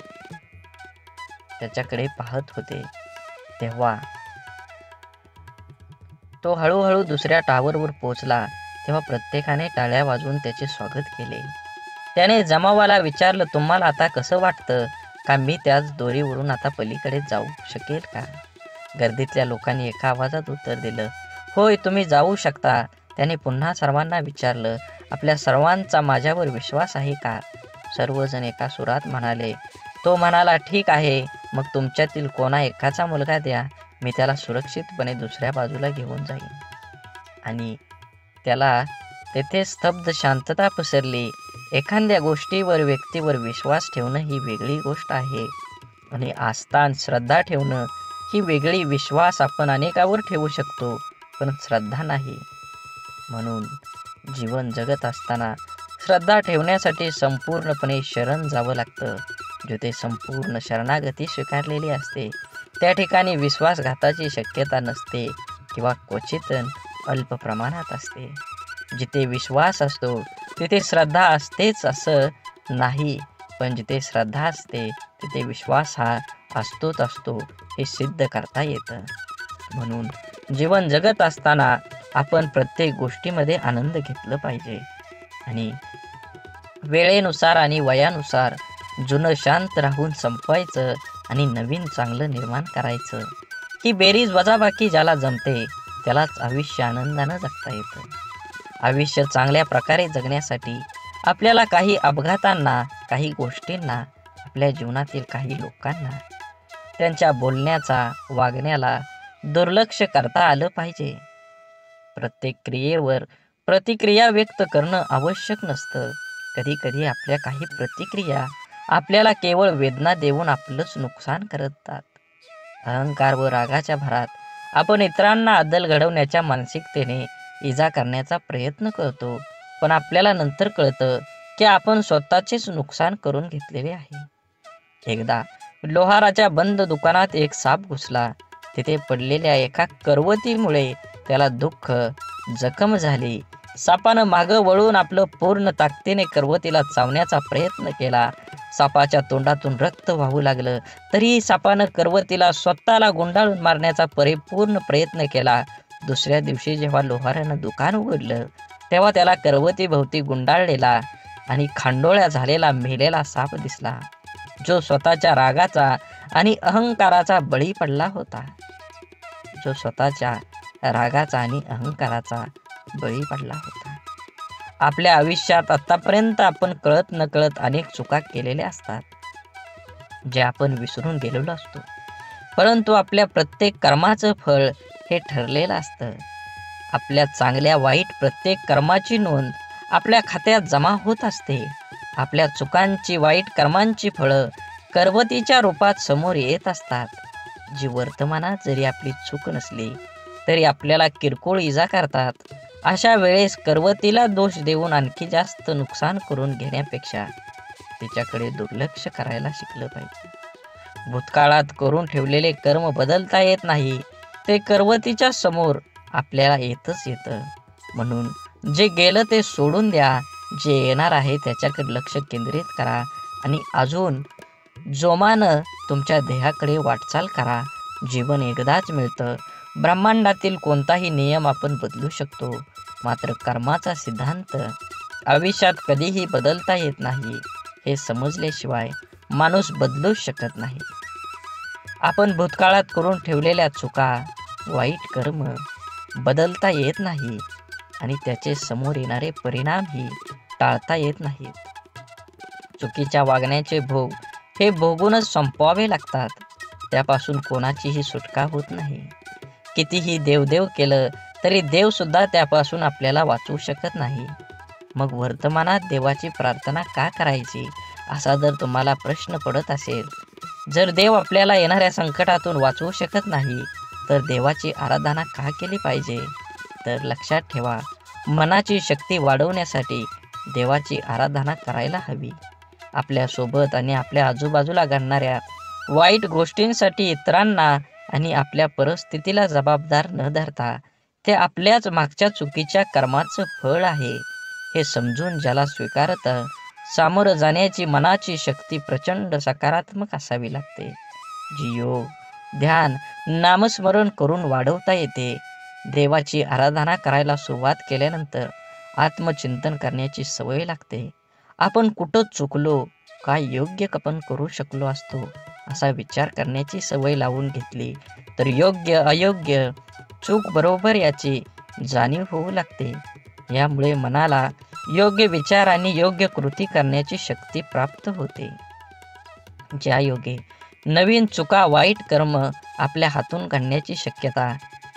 त्याच्याकडे पाहत होते. तेव्हा तो हळूहळू दुसऱ्या टॉवरवर पोहोचला. तेव्हा प्रत्येकाने टाळ्या वाजवून त्याचे स्वागत केले. त्याने जमावाला विचारलं, तुम्हाला आता कसं वाटतं का मी त्याच दोरीवरून आता पलीकडे जाऊ शकेल का? गर्दीतल्या लोकांनी एका आवाजात उत्तर दिलं, होय, तुम्ही जाऊ शकता. त्याने पुन्हा सर्वांना विचारलं, आपल्या सर्वांचा माझ्यावर विश्वास आहे का? सर्वजण एका सुरात म्हणाले. तो म्हणाला, ठीक आहे, मग तुमच्यातील कोणा एकाचा मुलगा द्या, मी त्याला सुरक्षितपणे दुसऱ्या बाजूला घेऊन जाईन. आणि त्याला तेथे स्तब्ध शांतता पसरली. एखाद्या गोष्टीवर, व्यक्तीवर विश्वास ठेवणं ही वेगळी गोष्ट आहे आणि आस्था आणि श्रद्धा ठेवणं ही वेगळी. विश्वास आपण अनेकावर ठेवू शकतो, पण श्रद्धा नाही. म्हणून जीवन जगत असताना श्रद्धा ठेवण्यासाठी संपूर्णपणे शरण जावं लागतं. जिथे संपूर्ण शरणागती स्वीकारलेली असते त्या ठिकाणी विश्वासघाताची शक्यता नसते किंवा क्वचित अल्प प्रमाणात असते. जिथे विश्वास असतो तिथे श्रद्धा असतेच असं नाही, पण जिथे श्रद्धा असते तिथे विश्वास हा असतोच असतो हे सिद्ध करता येतं. म्हणून जीवन जगत असताना आपण प्रत्येक गोष्टीमध्ये आनंद घेतलं पाहिजे आणि वेळेनुसार आणि वयानुसार जुनं शांत राहून संपवायचं आणि नवीन चांगलं निर्माण करायचं. ही बेरीज वजाबाकी ज्याला जमते त्यालाच आयुष्य आनंदानं जगता येतं. आयुष्य चांगल्या प्रकारे जगण्यासाठी आपल्याला काही अपघातांना, काही गोष्टींना, आपल्या जीवनातील काही लोकांना, त्यांच्या बोलण्याचा, वागण्याला दुर्लक्ष करता आलं पाहिजे. प्रत्येक क्रियेवर प्रतिक्रिया व्यक्त करणं आवश्यक नसतं. कधी कधी आपल्या काही प्रतिक्रिया आपल्याला केवळ वेदना देऊन आपलंच नुकसान करतात. अहंकार व रागाच्या भरात आपण इतरांना अद्दल घडवण्याच्या मानसिकतेने इजा करण्याचा प्रयत्न करतो, पण आपल्याला नंतर कळतं की आपण स्वतःचेच नुकसान करून घेतलेले आहे. एकदा लोहाराच्या बंद दुकानात एक साप घुसला. तिथे पडलेल्या एका करवतीमुळे त्याला दुःख, जखम झाली. सापानं मागं वळून आपलं पूर्ण ताकदीने करवतीला चावण्याचा प्रयत्न केला. सापाच्या तोंडातून रक्त वाहू लागलं. तरीही सापानं करवतीला स्वतःला गुंडाळून मारण्याचा परिपूर्ण प्रयत्न केला. दुसऱ्या दिवशी जेव्हा लोहारानं दुकान उघडलं तेव्हा त्याला करवतीभोवती गुंडाळलेला आणि खांडोळ्या झालेला मेलेला साप दिसला, जो स्वतःच्या रागाचा आणि अहंकाराचा बळी पडला होता. बळी पडला होता. आपल्या आयुष्यात आतापर्यंत आपण कळत नकळत अनेक चुका केलेल्या असतात, जे आपण विसरून गेलेलो असतो. परंतु आपल्या प्रत्येक कर्माचं फळ हे ठरलेलं असतं. आपल्या चांगल्या वाईट प्रत्येक कर्माची नोंद आपल्या खात्यात जमा होत असते. आपल्या चुकांची वाईट कर्मांची फळं करवतीच्या रूपात समोर येत असतात, जी वर्तमानात जरी आपली चूक नसली तरी आपल्याला किरकोळ इजा करतात. अशा वेळेस करवतीला दोष देऊन आणखी जास्त नुकसान करून घेण्यापेक्षा तिच्याकडे दुर्लक्ष करायला शिकलं पाहिजे. भूतकाळात करून ठेवलेले कर्म बदलता येत नाही, ते करवतीच्या समोर आपल्याला येतच येतं. म्हणून जे गेलं ते सोडून द्या, जे येणार आहे त्याच्याकडे लक्ष केंद्रित करा आणि अजून जोमानं तुमच्या ध्येयाकडे वाटचाल करा. जीवन एकदाच मिळतं. ब्रह्मांडातील कोणताही नियम आपण बदलू शकतो, मात्र कर्माचा सिद्धांत आयुष्यात कधीही बदलता येत नाही. हे समजल्याशिवाय माणूस बदलूच शकत नाही. आपण भूतकाळात करून ठेवलेल्या चुका, वाईट कर्म बदलता येत नाही आणि त्याचे समोर येणारे परिणामही टाळता येत नाहीत. चुकीच्या वागण्याचे भोग हे भोगूनच संपवावे लागतात. त्यापासून कोणाचीही सुटका होत नाही. कितीही देवदेव केलं तरी देवसुद्धा त्यापासून आपल्याला वाचवू शकत नाही. मग वर्तमानात देवाची प्रार्थना का करायची, असा जर तुम्हाला प्रश्न पडत असेल, जर देव आपल्याला येणाऱ्या संकटातून वाचवू शकत नाही तर देवाची आराधना का केली पाहिजे? तर लक्षात ठेवा, मनाची शक्ती वाढवण्यासाठी देवाची आराधना करायला हवी. आपल्यासोबत आणि आपल्या आजूबाजूला घडणाऱ्या वाईट गोष्टींसाठी इतरांना आणि आपल्या परिस्थितीला जबाबदार न धरता ते आपल्याच मागच्या चुकीच्या कर्माचं फळ आहे हे समजून ज्याला स्वीकारतं, सामोरं जाण्याची मनाची शक्ती प्रचंड सकारात्मक असावी लागते, जी योग, ध्यान, नामस्मरण करून वाढवता येते. देवाची आराधना करायला सुरुवात केल्यानंतर आत्मचिंतन करण्याची सवय लागते. आपण कुठं चुकलो, काय योग्य आपण करू शकलो असतो, असा विचार करण्याची सवय लावून घेतली तर योग्य अयोग्य, चूक बरोबर याची जाणीव होऊ लागते. यामुळे मनाला योग्य विचार आणि योग्य कृती करण्याची शक्ती प्राप्त होते. ज्या योगे नवीन चुका, वाईट कर्म आपल्या हातून घडण्याची शक्यता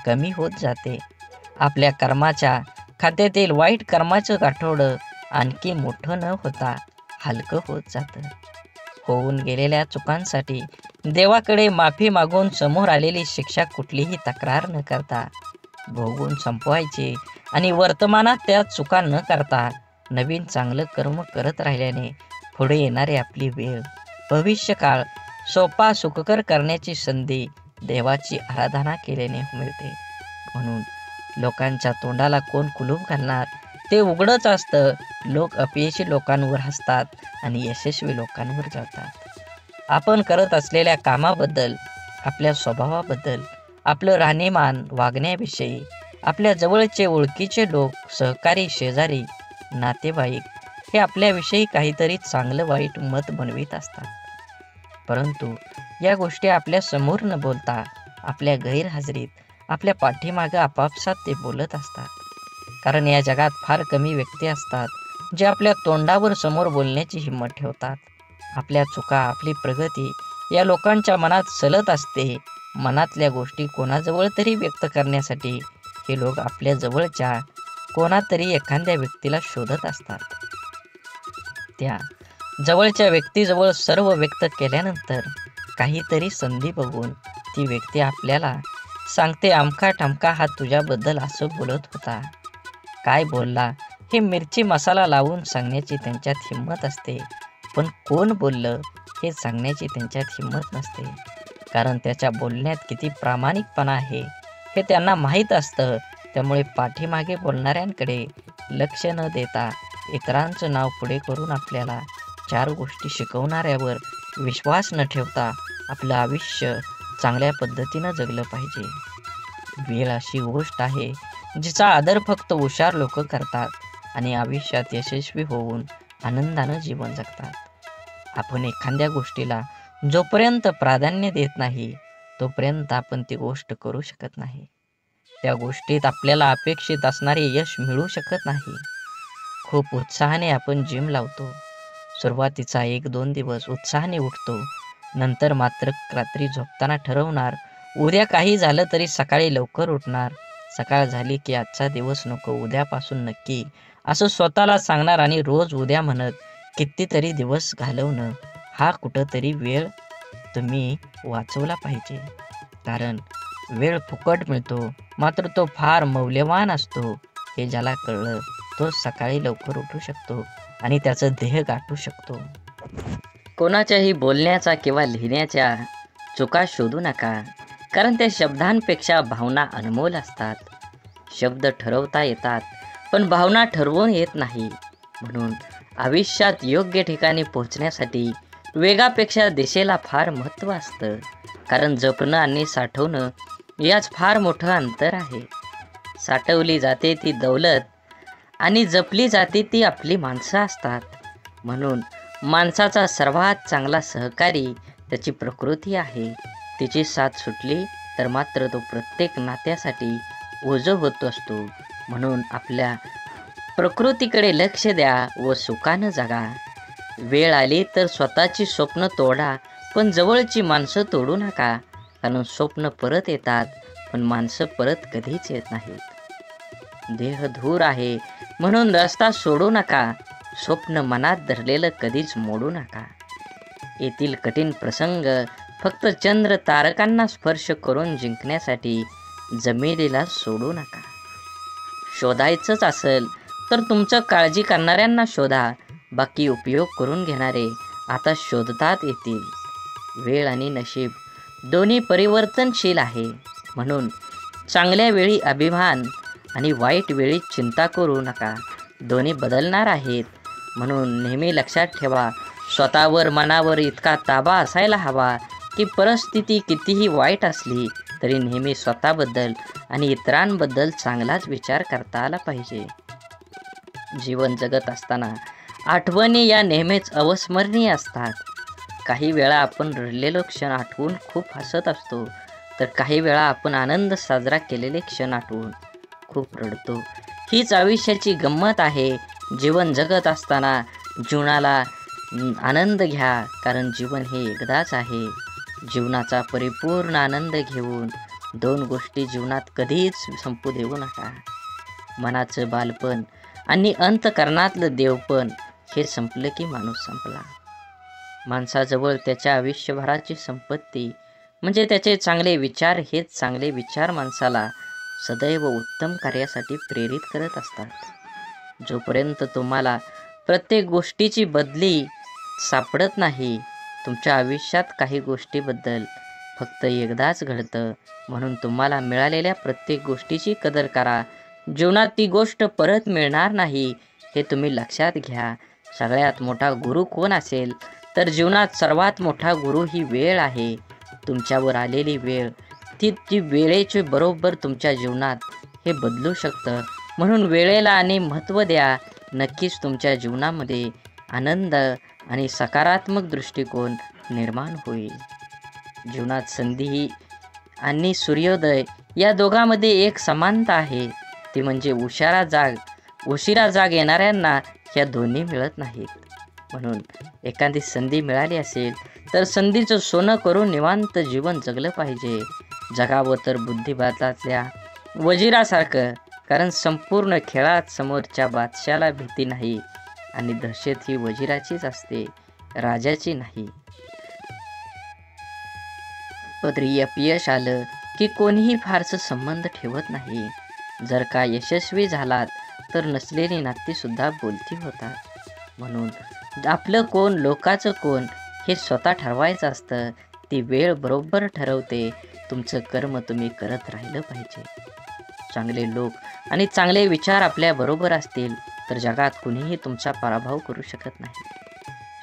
कमी होत जाते. आपल्या कर्माच्या खात्यातील वाईट कर्माचं गाठोडं आणखी मोठं न होता हलकं होत जातं. होऊन गेलेल्या चुकांसाठी देवाकडे माफी मागून समोर आलेली शिक्षा कुठलीही तक्रार न करता भोगून संपवायची आणि वर्तमानात त्या चुका न करता नवीन चांगलं कर्म करत राहिल्याने पुढे येणारी आपली वेळ, भविष्यकाळ सोपा सुखकर करण्याची संधी देवाची आराधना केल्याने मिळते. म्हणून लोकांच्या तोंडाला कोण कुलूप घालणार, ते उघडच असतं. लोक अपयशी लोकांवर हसतात आणि यशस्वी लोकांवर जळतात. आपण करत असलेल्या कामाबद्दल, आपल्या स्वभावाबद्दल, आपलं राहणीमान, वागण्याविषयी आपल्या जवळचे ओळखीचे लोक, सहकारी, शेजारी, नातेवाईक हे आपल्याविषयी काहीतरी चांगलं वाईट मत बनवित असतात. परंतु या गोष्टी आपल्या समोर न बोलता आपल्या गैरहजेरीत, आपल्या पाठीमागं आपापसात ते बोलत असतात. कारण या जगात फार कमी व्यक्ती असतात जे आपल्या तोंडावर समोर बोलण्याची हिंमत ठेवतात. आपल्या चुका, आपली प्रगती या लोकांच्या मनात सलत असते. मनातल्या गोष्टी कोणाजवळ तरी व्यक्त करण्यासाठी हे लोक आपल्या जवळच्या कोणातरी एखाद्या व्यक्तीला शोधत असतात. त्या जवळच्या व्यक्तीजवळ सर्व व्यक्त केल्यानंतर काहीतरी संधी बघून ती व्यक्ती आपल्याला सांगते, अमका ठमका हा तुझ्याबद्दल असं बोलत होता. काय बोलला हे मिरची मसाला लावून सांगण्याची त्यांच्यात हिंमत असते, पण कोण बोललं हे सांगण्याची त्यांच्यात हिंमत नसते. कारण त्याच्या बोलण्यात किती प्रामाणिकपणा आहे हे त्यांना माहीत असतं. त्यामुळे पाठीमागे बोलणाऱ्यांकडे लक्ष न देता इतरांचं नाव पुढे करून आपल्याला चार गोष्टी शिकवणाऱ्यावर विश्वास न ठेवता आपलं आयुष्य चांगल्या पद्धतीनं जगलं पाहिजे. वेळ अशी गोष्ट आहे जिचा आदर फक्त हुशार लोक करतात आणि आयुष्यात यशस्वी होऊन आनंदानं जीवन जगतात. आपण एखाद्या गोष्टीला जोपर्यंत प्राधान्य देत नाही तोपर्यंत आपण ती गोष्ट करू शकत नाही. त्या गोष्टीत आपल्याला अपेक्षित असणारे यश मिळू शकत नाही. खूप उत्साहाने आपण जिम लावतो. सुरुवातीचा 1-2 दिवस उत्साहाने उठतो. नंतर मात्र रात्री झोपताना ठरवणार, उद्या काही झालं तरी सकाळी लवकर उठणार, सकाळ झाली की आजचा दिवस नको, उद्यापासून नक्की, असं स्वतःला सांगणार आणि रोज उद्या म्हणत कितीतरी दिवस घालवणं. हा कुठंतरी वेळ तुम्ही वाचवला पाहिजे. कारण वेळ फुकट मिळतो, मात्र तो फार मौल्यवान असतो. हे ज्याला कळलं तो सकाळी लवकर उठू शकतो आणि त्याचं ध्येय गाठू शकतो. कोणाच्याही बोलण्याचा किंवा लिहिण्याच्या चुका शोधू नका, कारण त्या शब्दांपेक्षा भावना अनमोल असतात. शब्द ठरवता येतात, पण भावना ठरवून येत नाही. म्हणून आयुष्यात योग्य ठिकाणी पोहोचण्यासाठी वेगापेक्षा दिशेला फार महत्त्व असतं. कारण जपणं आणि साठवणं यात फार मोठं अंतर आहे. साठवली जाते ती दौलत आणि जपली जाते ती आपली माणसं असतात. म्हणून माणसाचा सर्वात चांगला सहकारी त्याची प्रकृती आहे. तिची साथ सुटली तर मात्र तो प्रत्येक नात्यासाठी ओझं होत असतो. म्हणून आपल्या प्रकृतीकडे लक्ष द्या व सुखानं जगा. वेळ आली तर स्वतःची स्वप्न तोडा, पण जवळची माणसं तोडू नका. कारण स्वप्न परत येतात, पण माणसं परत कधीच येत नाहीत. देह धूर आहे म्हणून रस्ता सोडू नका. स्वप्न मनात धरलेलं कधीच मोडू नका. येथील कठीण प्रसंग फक्त चंद्र तारकांना स्पर्श करून जिंकण्यासाठी जमिनीला सोडू नका. शोधायचंच असेल तर तुमचं काळजी करणाऱ्यांना शोधा. बाकी उपयोग करून घेणारे आता शोधतात येतील. वेळ आणि नशीब दोन्ही परिवर्तनशील आहे. म्हणून चांगल्या वेळी अभिमान आणि वाईट वेळी चिंता करू नका. दोन्ही बदलणार आहेत. म्हणून नेहमी लक्षात ठेवा, स्वतःवर मनावर इतका ताबा असायला हवा की परिस्थिती कितीही वाईट असली तरी नेहमी स्वतःबद्दल आणि इतरांबद्दल चांगलाच विचार करता आला पाहिजे. जीवन जगत असताना आठवणी या नेहमीच अविस्मरणीय असतात. काही वेळा आपण रडलेलो क्षण आठवून खूप हसत असतो, तर काही वेळा आपण आनंद साजरा केलेले क्षण आठवून खूप रडतो. हीच आयुष्याची गंमत आहे. जीवन जगत असताना जीवनाला आनंद घ्या, कारण जीवन हे एकदाच आहे. जीवनाचा परिपूर्ण आनंद घेऊन दोन गोष्टी जीवनात कधीच संपू देऊ नका. मनाचं बालपण आणि अंतःकरणातलं देवपण हे संपलं की माणूस संपला. माणसाजवळ त्याच्या आयुष्यभराची संपत्ती म्हणजे त्याचे चांगले विचार. हेच चांगले विचार माणसाला सदैव उत्तम कार्यासाठी प्रेरित करत असतात. जोपर्यंत तुम्हाला प्रत्येक गोष्टीची बदली सापडत नाही, तुमच्या आयुष्यात काही गोष्टीबद्दल फक्त एकदाच घडतं. म्हणून तुम्हाला मिळालेल्या प्रत्येक गोष्टीची कदर करा. जीवनात ती गोष्ट परत मिळणार नाही, हे तुम्ही लक्षात घ्या. सगळ्यात मोठा गुरु कोण असेल तर जीवनात सर्वात मोठा गुरु ही वेळ आहे. तुमच्यावर आलेली वेळ ती वेळेचे बरोबर तुमच्या जीवनात हे बदलू शकतं. म्हणून वेळेला आणि महत्त्व द्या. नक्कीच तुमच्या जीवनामध्ये आनंद आणि सकारात्मक दृष्टिकोन निर्माण होईल. जीवनात संधी आणि सूर्योदय या दोघांमध्ये एक समानता आहे. ती म्हणजे उशिरा जाग येणाऱ्यांना ह्या दोन्ही मिळत नाहीत. म्हणून एखादी संधी मिळाली असेल तर संधीचं सोनं करून निवांत जीवन जगलं पाहिजे. जगावं तर बुद्धिबळातल्या वजिरासारखं, कारण संपूर्ण खेळात समोरच्या बादशाला भीती नाही आणि दहशत ही वजिराचीच असते, राजाची नाही. पदरी अपयश आलं की कोणीही फारसं संबंध ठेवत नाही. जर का यशस्वी झालात तर नसलेली नातीसुद्धा बोलती होतात. म्हणून आपलं कोण लोकाचं कोण हे स्वतः ठरवायचं असतं. ती वेळ बरोबर ठरवते. तुमचं कर्म तुम्ही करत राहिलं पाहिजे. चांगले लोक आणि चांगले विचार आपल्याबरोबर असतील तर जगात कुणीही तुमचा पराभव करू शकत नाही.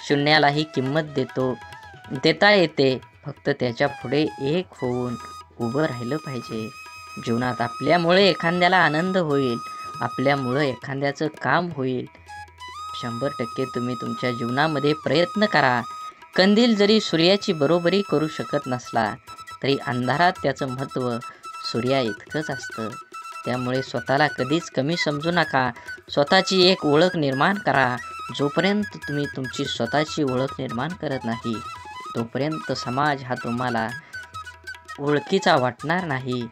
शून्यालाही किंमत देता येते, फक्त त्याच्या पुढे एक होऊन उभं राहिलं पाहिजे. जीवनात आपल्यामुळे एखाद्याला आनंद होईल, आपल्यामुळं एखाद्याचं काम होईल. 100% तुम्ही तुमच्या जीवनामध्ये प्रयत्न करा. कंदील जरी सूर्याची बरोबरी करू शकत नसला तरी अंधारात त्याचं महत्त्व सूर्या इतकंच असतं. त्यामुळे स्वतःला कधीच कमी समजू नका. स्वतःची एक ओळख निर्माण करा. जोपर्यंत तुम्ही तुमची स्वतःची ओळख निर्माण करत नाही तोपर्यंत समाज हा तुम्हाला ओळखीचा वाटणार नाही.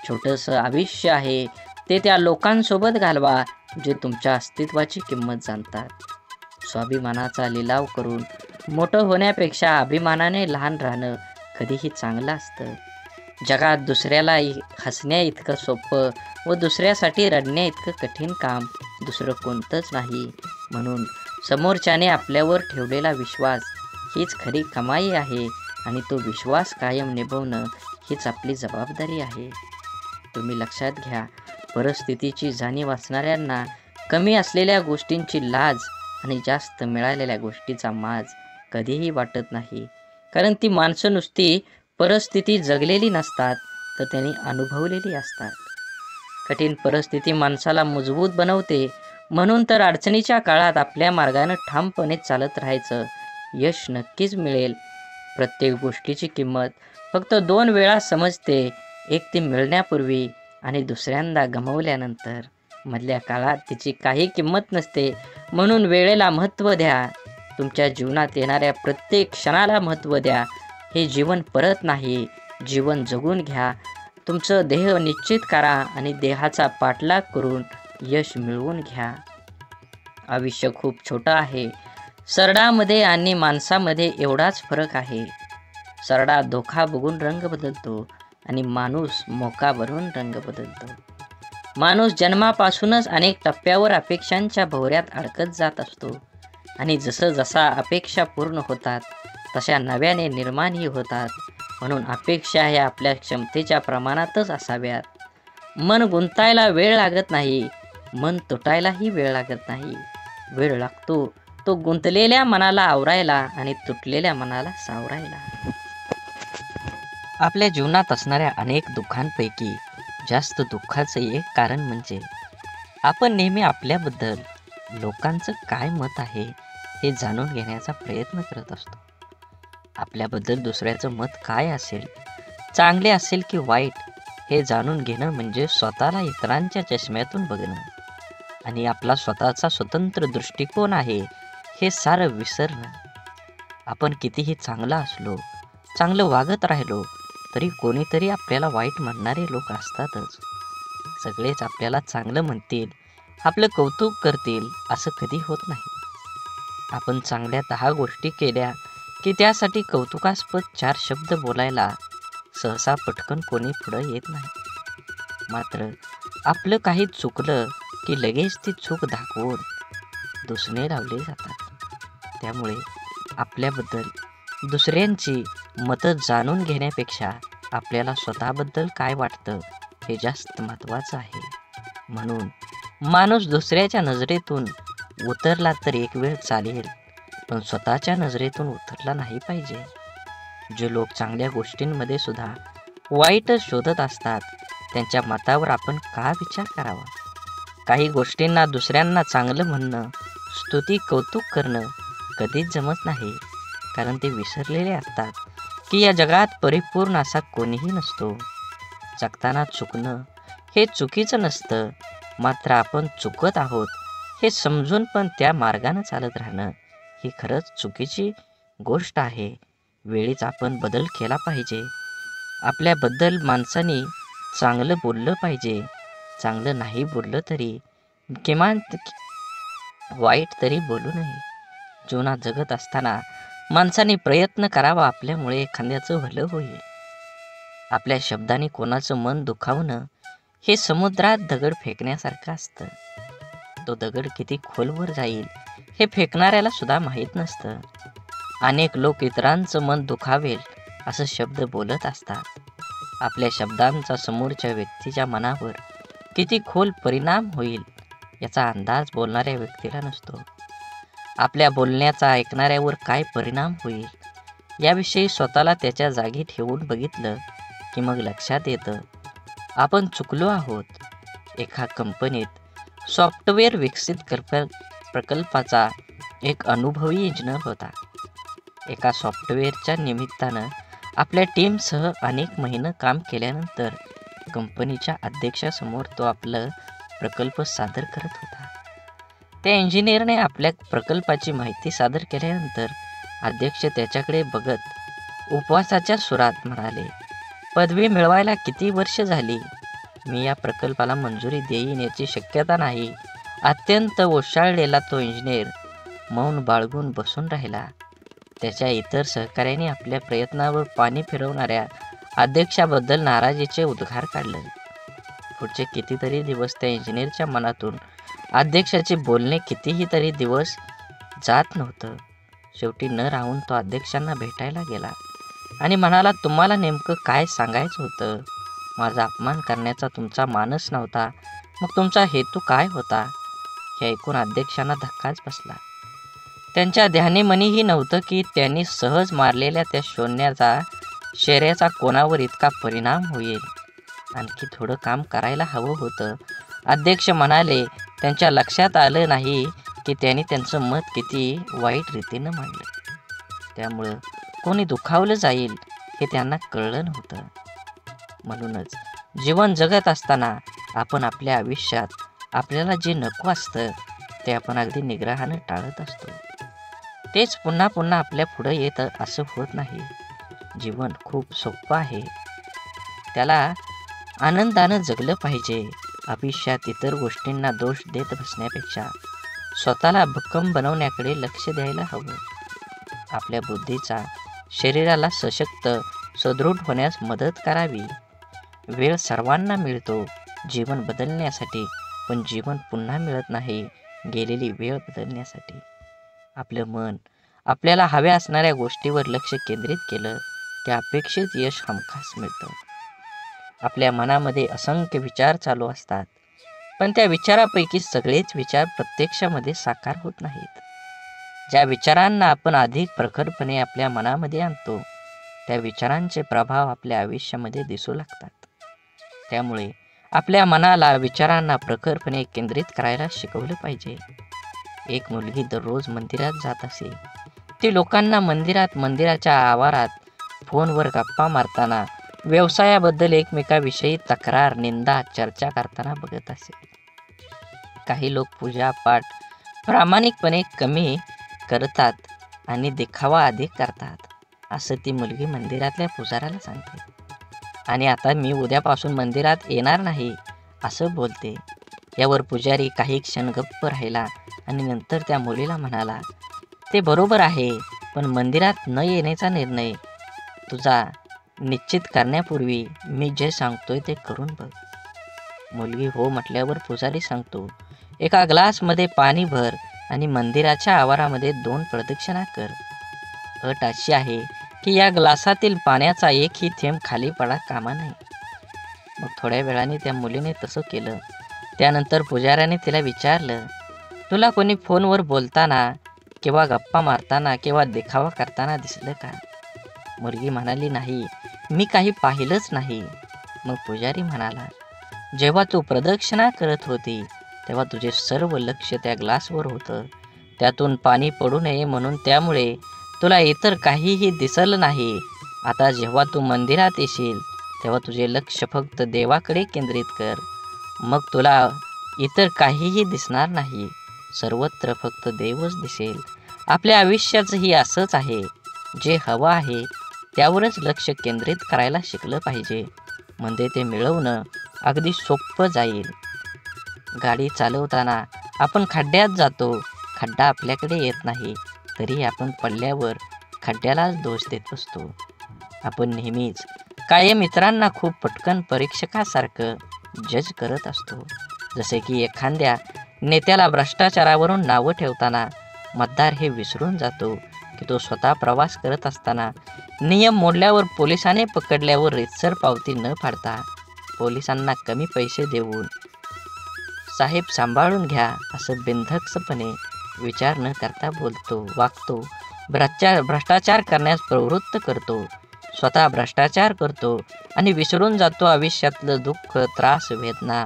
छोटंसं आयुष्य आहे ते त्या लोकांसोबत घालवा जे तुमच्या अस्तित्वाची किंमत जाणतात. स्वाभिमानाचा लिलाव करून मोठं होण्यापेक्षा अभिमानाने लहान राहणं कधीही चांगलं असतं. जगात दुसऱ्याला हसण्या इतकं सोपं व दुसऱ्यासाठी रडण्या इतकं कठीण काम दुसरं कोणतंच नाही. म्हणून समोरच्याने आपल्यावर ठेवलेला विश्वास हीच खरी कमाई आहे आणि तो विश्वास कायम निभवणं हीच आपली जबाबदारी आहे. तुम्ही लक्षात घ्या, परिस्थितीची जाणीव असणाऱ्यांना कमी असलेल्या गोष्टींची लाज आणि जास्त मिळालेल्या गोष्टीचा माज कधीही वाटत नाही. कारण ती माणसं नुसती परिस्थिती जगलेली नसतात, तर त्यांनी अनुभवलेली असतात. कठीण परिस्थिती माणसाला मजबूत बनवते. म्हणून तर अडचणीच्या काळात आपल्या मार्गानं ठामपणे चालत राहायचं. यश नक्कीच मिळेल. प्रत्येक गोष्टीची किंमत फक्त 2 वेळा समजते. एक ती मिळण्यापूर्वी आणि दुसऱ्यांदा गमावल्यानंतर. मधल्या काळात तिची काही किंमत नसते. म्हणून वेळेला महत्त्व द्या. तुमच्या जीवनात येणाऱ्या प्रत्येक क्षणाला महत्त्व द्या. हे जीवन परत नाही, जीवन जगून घ्या. तुमचं ध्येय निश्चित करा आणि देहाचा पाठलाग करून यश मिळवून घ्या. आयुष्य खूप छोटं आहे. सरडामध्ये आणि माणसामध्ये एवढाच फरक आहे. सरडा धोका बघून रंग बदलतो आणि माणूस मोका बनून रंग बदलतो. माणूस जन्मापासूनच अनेक टप्प्यावर अपेक्षांच्या भोवऱ्यात अडकत जात असतो आणि जसा अपेक्षा पूर्ण होतात तशा नव्याने निर्माणही होतात. म्हणून अपेक्षा ह्या आपल्या क्षमतेच्या प्रमाणातच असाव्यात. मन गुंतायला वेळ लागत नाही, मन तुटायलाही वेळ लागत नाही. वेळ लागतो तो गुंतलेल्या मनाला आवरायला आणि तुटलेल्या मनाला सावरायला. आपल्या जीवनात असणाऱ्या अनेक दुःखांपैकी जास्त दुःखाचं एक कारण म्हणजे आपण नेहमी आपल्याबद्दल लोकांचं काय मत आहे हे जाणून घेण्याचा प्रयत्न करत असतो. आपल्याबद्दल दुसऱ्याचं मत काय असेल, चांगले असेल की वाईट, हे जाणून घेणं म्हणजे स्वतःला इतरांच्या चष्म्यातून बघणं आणि आपला स्वतःचा स्वतंत्र दृष्टिकोन आहे हे सारं विसरणं. आपण कितीही चांगला असलो, चांगलं वागत राहिलो तरी कोणीतरी आपल्याला वाईट म्हणणारे लोक असतातच. सगळेच आपल्याला चांगलं म्हणतील, आपलं कौतुक करतील असं कधी होत नाही. आपण चांगल्या 10 गोष्टी केल्या की त्यासाठी कौतुकास्पद 4 शब्द बोलायला सहसा पटकन कोणी पुढं येत नाही. मात्र आपलं काही चुकलं की लगेच ती चूक दाखवून दुसणे लावले जातात. त्यामुळे आपल्याबद्दल दुसऱ्यांची मतं जाणून घेण्यापेक्षा आपल्याला स्वतःबद्दल काय वाटतं हे जास्त महत्त्वाचं आहे. म्हणून माणूस दुसऱ्याच्या नजरेतून उतरला तर एक वेळ चालेल, पण स्वतःच्या नजरेतून उतरला नाही पाहिजे. जे लोक चांगल्या गोष्टींमध्ये सुद्धा वाईटच शोधत असतात त्यांच्या मतावर आपण का विचार करावा. काही गोष्टींना दुसऱ्यांना चांगलं म्हणणं, स्तुती, कौतुक करणं कधीच जमत नाही. कारण ते विसरलेले असतात की या जगात परिपूर्ण असा कोणीही नसतो. जगताना चुकणं हे चुकीचं नसतं, मात्र आपण चुकत आहोत हे समजून पण त्या मार्गानं चालत राहणं ही खरंच चुकीची गोष्ट आहे. वेळीच आपण बदल केला पाहिजे. आपल्याबद्दल माणसाने चांगलं बोललं पाहिजे. चांगलं नाही बोललं तरी किमान वाईट तरी बोलू नये. जीवनात जगत असताना माणसाने प्रयत्न करावा, आपल्यामुळे एखाद्याचं भलं होईल. आपल्या शब्दाने कोणाचं मन दुखावणं हे समुद्रात दगड फेकण्यासारखं असतं. तो दगड किती खोलवर जाईल हे फेकणाऱ्याला सुद्धा माहीत नसतं. अनेक लोक इतरांचं मन दुखावेल असं शब्द बोलत असतात. आपल्या शब्दांचा समोरच्या व्यक्तीच्या मनावर किती खोल परिणाम होईल याचा अंदाज बोलणाऱ्या व्यक्तीला नसतो. आपल्या बोलण्याचा ऐकणाऱ्यावर काय परिणाम होईल याविषयी स्वतःला त्याच्या जागी ठेवून बघितलं की मग लक्षात येतं आपण चुकलो आहोत. एका कंपनीत सॉफ्टवेअर विकसित प्रकल्पाचा एक अनुभवी इंजिनियर होता. एका सॉफ्टवेअरच्या निमित्तानं आपल्या टीमसह अनेक महिने काम केल्यानंतर कंपनीच्या अध्यक्षासमोर तो आपलं प्रकल्प सादर करत होता. त्या इंजिनियरने आपल्या प्रकल्पाची माहिती सादर केल्यानंतर अध्यक्ष त्याच्याकडे बघत उपवासाच्या सुरात म्हणाले, पदवी मिळवायला किती वर्ष झाली मी या प्रकल्पाला मंजुरी देईन याची शक्यता नाही. अत्यंत ओशाळलेला तो इंजिनियर मौन बाळगून बसून राहिला. त्याच्या इतर सहकाऱ्यांनी आपल्या प्रयत्नावर पाणी फिरवणाऱ्या अध्यक्षाबद्दल नाराजीचे उद्गार काढले. पुढचे कितीतरी दिवस त्या इंजिनियरच्या मनातून अध्यक्षाचे बोलणे कितीही तरी दिवस जात नव्हतं. शेवटी न राहून तो अध्यक्षांना भेटायला गेला आणि म्हणाला, तुम्हाला नेमकं काय सांगायचं होतं? माझा अपमान करण्याचा तुमचा मानस नव्हता, मग तुमचा हेतू काय होता? हे ऐकून अध्यक्षांना धक्काच बसला. त्यांच्या ध्यानीमनीही नव्हतं की त्यांनी सहज मारलेल्या त्या शौर्याचा कोणावर इतका परिणाम होईल. आणखी थोडं काम करायला हवं होतं. अध्यक्ष म्हणाले, त्यांच्या लक्षात आलं नाही की त्यांनी त्यांचं मत किती वाईट रीतीनं मांडलं. त्यामुळं कोणी दुखावलं जाईल हे त्यांना कळलं नव्हतं. म्हणूनच जीवन जगत असताना आपण आपल्या आयुष्यात आपल्याला जे नको असतं ते आपण अगदी निग्रहानं टाळत असतो. तेच पुन्हा पुन्हा आपल्या पुढं येतं असं होत नाही. जीवन खूप सोपं आहे, त्याला आनंदानं जगलं पाहिजे. आयुष्यात इतर गोष्टींना दोष देत बसण्यापेक्षा स्वतःला भक्कम बनवण्याकडे लक्ष द्यायला हवं. आपल्या बुद्धीचा शरीराला सशक्त सुदृढ होण्यास मदत करावी. वेळ सर्वांना मिळतो जीवन बदलण्यासाठी, पण जीवन पुन्हा मिळत नाही गेलेली वेळ बदलण्यासाठी. आपलं मन आपल्याला हव्या असणाऱ्या गोष्टीवर लक्ष केंद्रित केलं की अपेक्षित यश हमखास मिळतं. आपल्या मनामध्ये असंख्य विचार चालू असतात, पण त्या विचारापैकी सगळेच विचार प्रत्यक्षामध्ये साकार होत नाहीत. ज्या विचारांना आपण अधिक प्रखरपणे आपल्या मनामध्ये आणतो त्या विचारांचे प्रभाव आपल्या आयुष्यामध्ये दिसू लागतात. त्यामुळे आपल्या मनाला विचारांना प्रखरपणे केंद्रित करायला शिकवलं पाहिजे. एक मुलगी दररोज मंदिरात जात असे. ती लोकांना मंदिराच्या आवारात फोनवर गप्पा मारताना, व्यवसायाबद्दल एकमेकाविषयी तक्रार, निंदा, चर्चा करताना बघत असे. काही लोक पूजा पाठ प्रामाणिकपणे कमी करतात आणि दिखावा अधिक करतात, असं ती मुलगी मंदिरातल्या पुजाऱ्याला सांगते. आणि आता मी उद्यापासून मंदिरात येणार नाही असं बोलते. यावर पुजारी काही क्षण गप्प राहिला आणि नंतर त्या मुलीला म्हणाला, ते बरोबर आहे, पण मंदिरात न येण्याचा निर्णय तुझा निश्चित करण्यापूर्वी मी जे सांगतोय ते करून बघ. मुलगी हो म्हटल्यावर पुजारी सांगतो, एका ग्लासमध्ये पाणी भर आणि मंदिराच्या आवारामध्ये 2 प्रदक्षिणा कर. अट अशी आहे की या ग्लासातील पाण्याचा एकही थेंब खाली पडा कामा नये. मग थोड्या वेळाने त्या मुलीने तसं केलं. त्यानंतर पुजाऱ्याने तिला विचारलं, तुला कोणी फोनवर बोलताना किंवा गप्पा मारताना किंवा देखावा करताना दिसलं का? मुलगी म्हणाली, नाही, मी काही पाहिलंच नाही. मग पुजारी म्हणाला, जेव्हा तू प्रदक्षिणा करत होती तेव्हा तुझे सर्व लक्ष त्या ग्लासवर होतं. त्यातून पाणी पडू नये म्हणून, त्यामुळे तुला इतर काहीही दिसलं नाही. आता जेव्हा तू मंदिरात येशील तेव्हा तुझे लक्ष फक्त देवाकडे केंद्रित कर. मग तुला इतर काहीही दिसणार नाही. सर्वत्र फक्त देवच दिसेल. आपल्या आयुष्याचंही असंच आहे. जे हवं आहे त्यावरच लक्ष केंद्रित करायला शिकलं पाहिजे, म्हणजे ते मिळवणं अगदी सोपं जाईल. गाडी चालवताना आपण खड्ड्यात जातो. खड्डा आपल्याकडे येत नाही तरी आपण पडल्यावर खड्ड्यालाच दोष देत बसतो. आपण नेहमीच कायम इतरांना खूप पटकन परीक्षकासारखं जज करत असतो. जसे की एखाद्या नेत्याला भ्रष्टाचारावरून नावं ठेवताना मतदार हे विसरून जातो की तो स्वतः प्रवास करत असताना नियम मोडल्यावर पोलिसाने पकडल्यावर रीतसर पावती न फाडता पोलिसांना कमी पैसे देऊन साहेब सांभाळून घ्या असं बिनधास्तपणे विचार न करता बोलतो, वागतो. भ्रष्टाचार करण्यास प्रवृत्त करतो. स्वतः भ्रष्टाचार करतो आणि विसरून जातो आयुष्यातलं दुःख, त्रास, वेदना,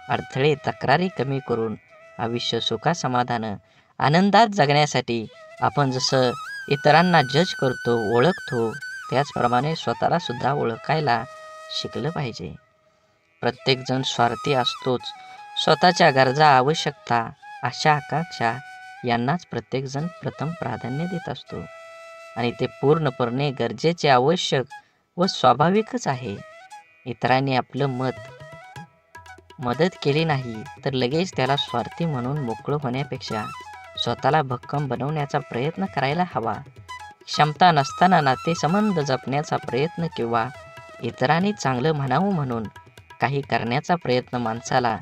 अडथळे, तक्रारी कमी करून आयुष्य सुखासमाधानं आनंदात जगण्यासाठी आपण जसं इतरांना जज करतो, ओळखतो, त्याचप्रमाणे स्वतःला सुद्धा ओळखायला शिकलं पाहिजे. प्रत्येकजण स्वार्थी असतोच. स्वतःच्या गरजा, आवश्यकता, आशा, आकांक्षा यांनाच प्रत्येकजण प्रथम प्राधान्य देत असतो आणि ते पूर्णपणे गरजेचे, आवश्यक व स्वाभाविकच आहे. इतरांनी आपलं मत मदत केली नाही तर लगेच त्याला स्वार्थी म्हणून मोकळं होण्यापेक्षा स्वतःला भक्कम बनवण्याचा प्रयत्न करायला हवा. क्षमता नसताना नातेसंबंध जपण्याचा प्रयत्न किंवा इतरांनी चांगलं म्हणावं म्हणून काही करण्याचा प्रयत्न माणसाला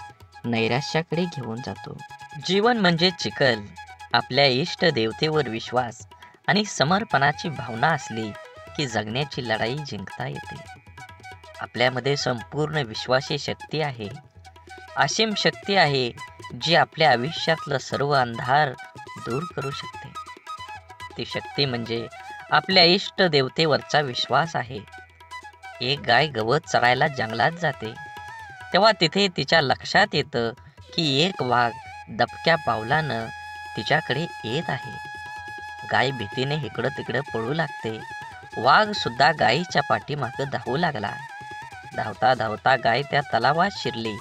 नैराश्याकडे घेऊन जातो. जीवन म्हणजे चिखल. आपल्या इष्ट देवतेवर विश्वास आणि समर्पणाची भावना असली की जगण्याची लढाई जिंकता येते. आपल्यामध्ये संपूर्ण विश्वाची शक्ती आहे. असीम शक्ती आहे जी आपल्या आयुष्यातलं सर्व अंधार दूर करू शकते. ती शक्ती म्हणजे आपल्या इष्ट देवतेवरचा विश्वास आहे. एक गाय गवत चरायला जंगलात जाते तेव्हा तिथे तिच्या लक्षात येतं की एक वाघ दबक्या पावलानं तिच्याकडे येत आहे. गाय भीतीने इकडं तिकडं पळू लागते. वाघ सुद्धा गायीच्या पाठीमागं धावू लागला. धावता धावता गाय त्या तलावात शिरली.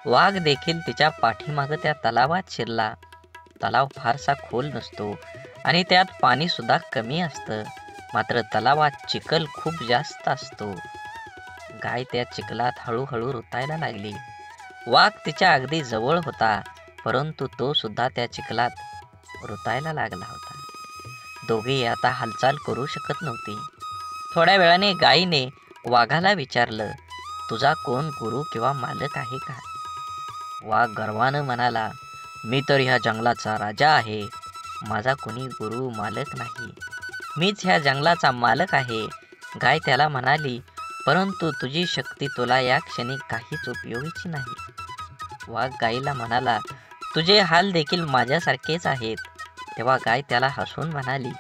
वाघ देखील तिच्या पाठीमागं त्या तलावात शिरला. तलाव फारसा खोल नसतो आणि त्यात पाणी सुद्धा कमी असतं. मात्र तलावात चिखल खूप जास्त असतो. गाय त्या चिखलात हळूहळू रुतायला लागली. वाघ तिच्या अगदी जवळ होता, परंतु तो सुद्धा त्या चिखलात रुतायला लागला होता. दोघेही आता हालचाल करू शकत नव्हती. थोड्या वेळाने गायीने वाघाला विचारलं, तुझा कोण गुरु किंवा मालक आहे का? वाघ गर्वानं म्हणाला, मी तर ह्या जंगलाचा राजा आहे. माझा कोणी गुरु मालक नाही. मीच ह्या जंगलाचा मालक आहे. गाय त्याला म्हणाली, परंतु तुझी शक्ती तुला या क्षणी काहीच उपयोगीची नाही. वाघ गायीला म्हणाला, तुझे हाल देखील माझ्यासारखेच आहेत. तेव्हा गाय त्याला हसून म्हणाली,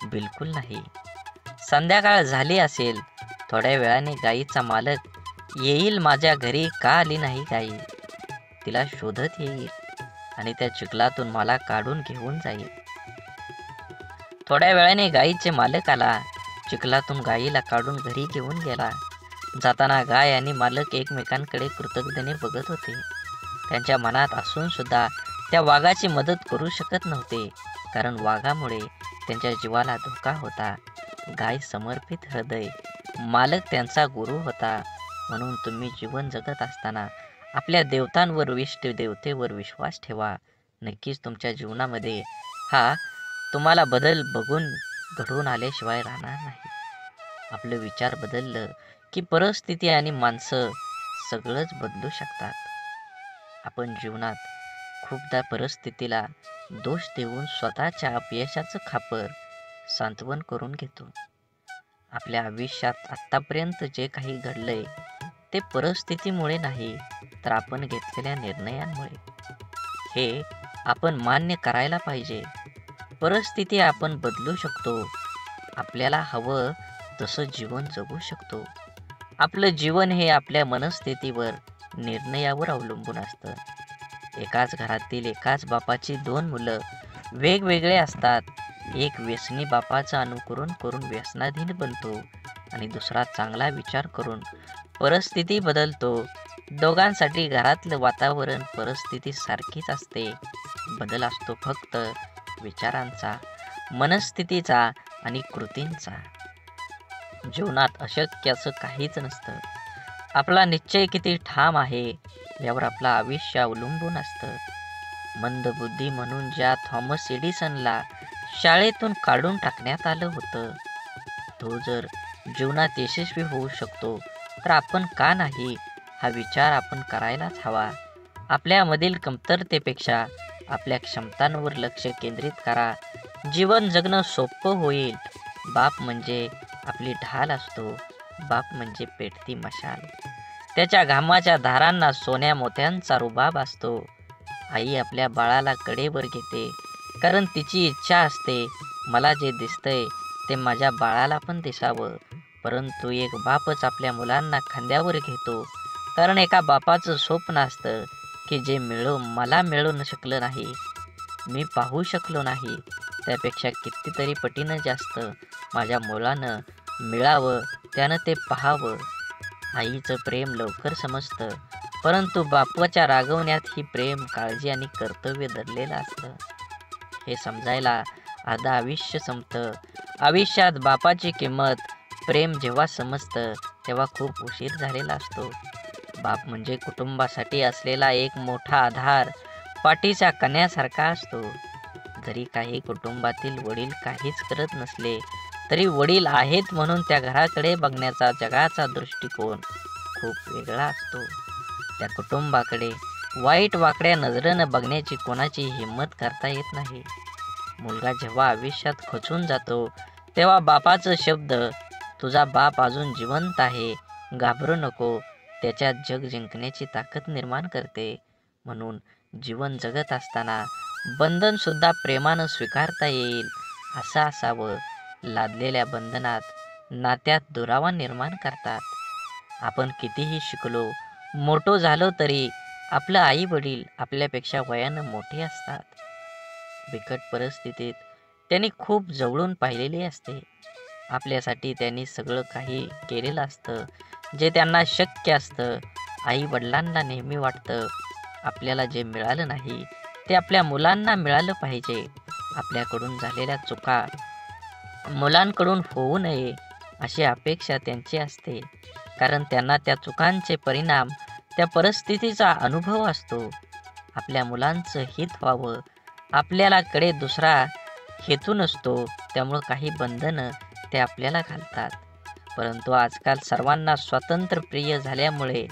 बिलकुल नाही. संध्याकाळ झाली असेल. थोड्या वेळाने गायीचा मालक येईल. माझ्या घरी का आली नाही गायी? तिला शोधत येईल आणि त्या चिखलातून मला काढून घेऊन जाईल. थोड्या वेळाने गायीचे मालक आला. चिखलातून गायीला काढून घरी घेऊन गेला. जाताना गाय आणि मालक एकमेकांकडे कृतज्ञतेने बघत होते. त्यांच्या मनात असून सुद्धा त्या वाघाची मदत करू शकत नव्हते, कारण वाघामुळे त्यांच्या जीवाला धोका होता. गाय समर्पित हृदय, मालक त्यांचा गुरु होता. म्हणून तुम्ही जीवन जगत असताना आपल्या देवतांवर, इष्ट देवतेवर विश्वास ठेवा. नक्कीच तुमच्या जीवनामध्ये हा तुम्हाला बदल बघून घडून आल्याशिवाय राहणार नाही. आपलं विचार बदललं की परिस्थिती आणि माणसं सगळंच बदलू शकतात. आपण जीवनात खूपदा परिस्थितीला दोष देऊन स्वतःच्या अपयशाचं खापर सांत्वन करून घेतो. आपल्या आयुष्यात आत्तापर्यंत जे काही घडलंय ते परिस्थितीमुळे नाही, तर आपण घेतलेल्या निर्णयांमुळे. हे आपण मान्य करायला पाहिजे. परिस्थिती आपण बदलू शकतो. आपल्याला हवं तसं जीवन जगू शकतो. आपलं जीवन हे आपल्या मनस्थितीवर, निर्णयावर अवलंबून असतं. एकाच घरातील एकाच बापाची दोन मुलं वेगवेगळे असतात. एक व्यसनी बापाचं अनुकरण करून व्यसनाधीन बनतो आणि दुसरा चांगला विचार करून परिस्थिती बदलतो. दोघांसाठी घरातलं वातावरण, परिस्थिती सारखीच असते. बदल असतो फक्त विचारांचा, मनस्थितीचा आणि कृतींचा. जीवनात अशक्य असं काहीच नसतं. आपला निश्चय किती ठाम आहे यावर आपलं आयुष्य अवलंबून असतं. मंदबुद्धी म्हणून ज्या थॉमस एडिसनला शाळेतून काढून टाकण्यात आलं होतं, तो जर जीवनात यशस्वी होऊ शकतो तर आपण का नाही, हा विचार आपण करायलाच हवा. आपल्यामधील कमतरतेपेक्षा आपल्या क्षमतांवर लक्ष केंद्रित करा. जीवन जगणं सोपं होईल. बाप म्हणजे आपली ढाल असतो. बाप म्हणजे पेटती मशाल. त्याच्या घामाच्या धारांना सोन्या मोत्यांचा रुबाब असतो. आई आपल्या बाळाला कडेवर घेते, कारण तिची इच्छा असते, मला जे दिसतंय ते माझ्या बाळाला पण दिसावं. परंतु एक बापच आपल्या मुलांना खांद्यावर घेतो, कारण एका बापाचं स्वप्न असतं की जे मला मिळू शकलं नाही, मी पाहू शकलो नाही, त्यापेक्षा कितीतरी पटीनं जास्त माझ्या मुलानं मिळावं, त्यानं ते पाहावं. आईचं प्रेम लवकर समजतं, परंतु बापाच्या रागवण्यात ही प्रेम, काळजी आणि कर्तव्य दडलेलं असतं. हे समजायला अर्धा आयुष्य संपतं. आयुष्यात बापाची किंमत, प्रेम जेव्हा समजतं तेव्हा खूप उशीर झालेला असतो. बाप म्हणजे कुटुंबासाठी असलेला एक मोठा आधार, पाठीच्या कण्यासारखा असतो. जरी काही कुटुंबातील वडील काहीच करत नसले तरी वडील आहेत म्हणून त्या घराकडे बघण्याचा जगाचा दृष्टिकोन खूप वेगळा असतो. त्या कुटुंबाकडे वाईट वाकड्या नजरेनं बघण्याची कोणाची हिंमत करता येत नाही. मुलगा जेव्हा आयुष्यात खचून जातो तेव्हा बापाचं शब्द, तुझा बाप अजून जिवंत आहे, घाबरू नको, त्याच्यात जग जिंकण्याची ताकद निर्माण करते. म्हणून जीवन जगत असताना बंधन सुद्धा प्रेमानं स्वीकारता येईल असं असावं. लादलेल्या बंधनात नात्यात दुरावा निर्माण करतात. आपण कितीही शिकलो, मोठो झालो तरी आपलं आई वडील आपल्यापेक्षा वयानं मोठे असतात. बिकट परिस्थितीत त्यांनी खूप जवळून पाहिलेली असते. आपल्यासाठी त्यांनी सगळं काही केलेलं असतं जे त्यांना शक्य असतं. आई वडिलांना नेहमी वाटतं आपल्याला जे मिळालं नाही ते आपल्या मुलांना मिळालं पाहिजे. आपल्याकडून झालेल्या चुका मुलांकडून होऊ नये अशी अपेक्षा त्यांची असते, कारण त्यांना त्या चुकांचे परिणाम, त्या परिस्थितीचा अनुभव असतो. आपल्या मुलांचं हित व्हावं आपल्याला कडे दुसरा हेतू नसतो, त्यामुळं काही बंधनं ते आपल्याला घालतात. परंतु आजकाल सर्वांना स्वातंत्र्य प्रिय झाल्यामुळे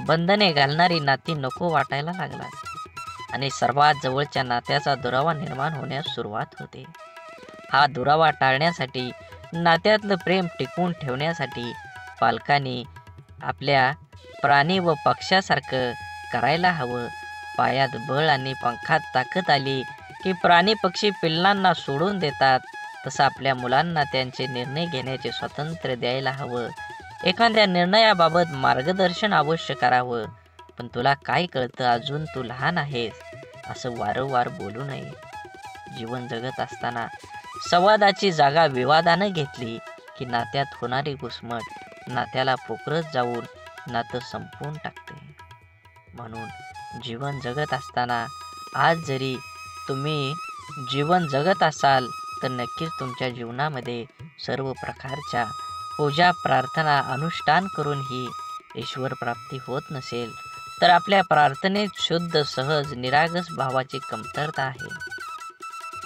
बंधने घालणारी नाती नको वाटायला लागतात आणि सर्वात जवळच्या नात्याचा दुरावा निर्माण होण्यास सुरुवात होते. हा दुरावा टाळण्यासाठी, नात्यातलं प्रेम टिकवून ठेवण्यासाठी पालकांनी आपल्या प्राणी व पक्ष्यासारखं करायला हवं. पायात बळ आणि पंखात ताकद आली की प्राणी पक्षी पिल्लांना सोडून देतात, तसं आपल्या मुलांना त्यांचे निर्णय घेण्याचे स्वातंत्र्य द्यायला हवं. एखाद्या निर्णयाबाबत मार्गदर्शन अवश्य करावं, पण तुला काय कळतं, अजून तू लहान आहेस, असं वारंवार बोलू नये. जीवन जगत असताना संवादाची जागा विवादानं घेतली की नात्यात होणारी घुसमट नात्याला पोखरत जाऊन नातं संपवून टाकते. म्हणून जीवन जगत असताना आज जरी तुम्ही जीवन जगत असाल तर नक्कीच तुमच्या जीवनामध्ये सर्व प्रकारच्या पूजा प्रार्थना अनुष्ठान करूनही ईश्वर प्राप्ती होत नसेल तर आपल्या प्रार्थनेत शुद्ध सहज निरागस भावाची कमतरता आहे.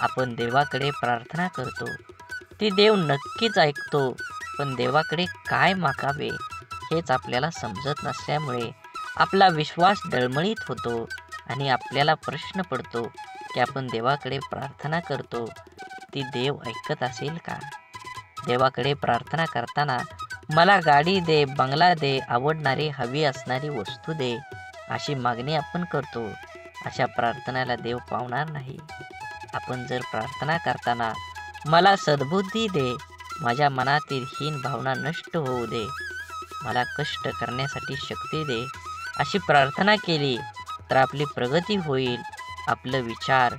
आपण देवाकडे प्रार्थना करतो, ती देव नक्कीच ऐकतो, पण देवाकडे काय मागावे हेच आपल्याला समजत नसल्यामुळे आपला विश्वास डळमळीत होतो आणि आपल्याला प्रश्न पडतो की आपण देवाकडे प्रार्थना करतो, ती देव ऐकत असेल का? देवाकडे प्रार्थना करताना मला गाडी दे, बंगला दे, आवडणारी हवी असणारी वस्तू दे अशी मागणी आपण करतो. अशा प्रार्थनेला देव पावणार नाही. आपण जर प्रार्थना करताना मला सद्बुद्धी दे, माझ्या मनातील हीन भावना नष्ट होऊ दे, मला कष्ट करण्यासाठी शक्ती दे अशी प्रार्थना केली तर आपली प्रगती होईल. आपलं विचार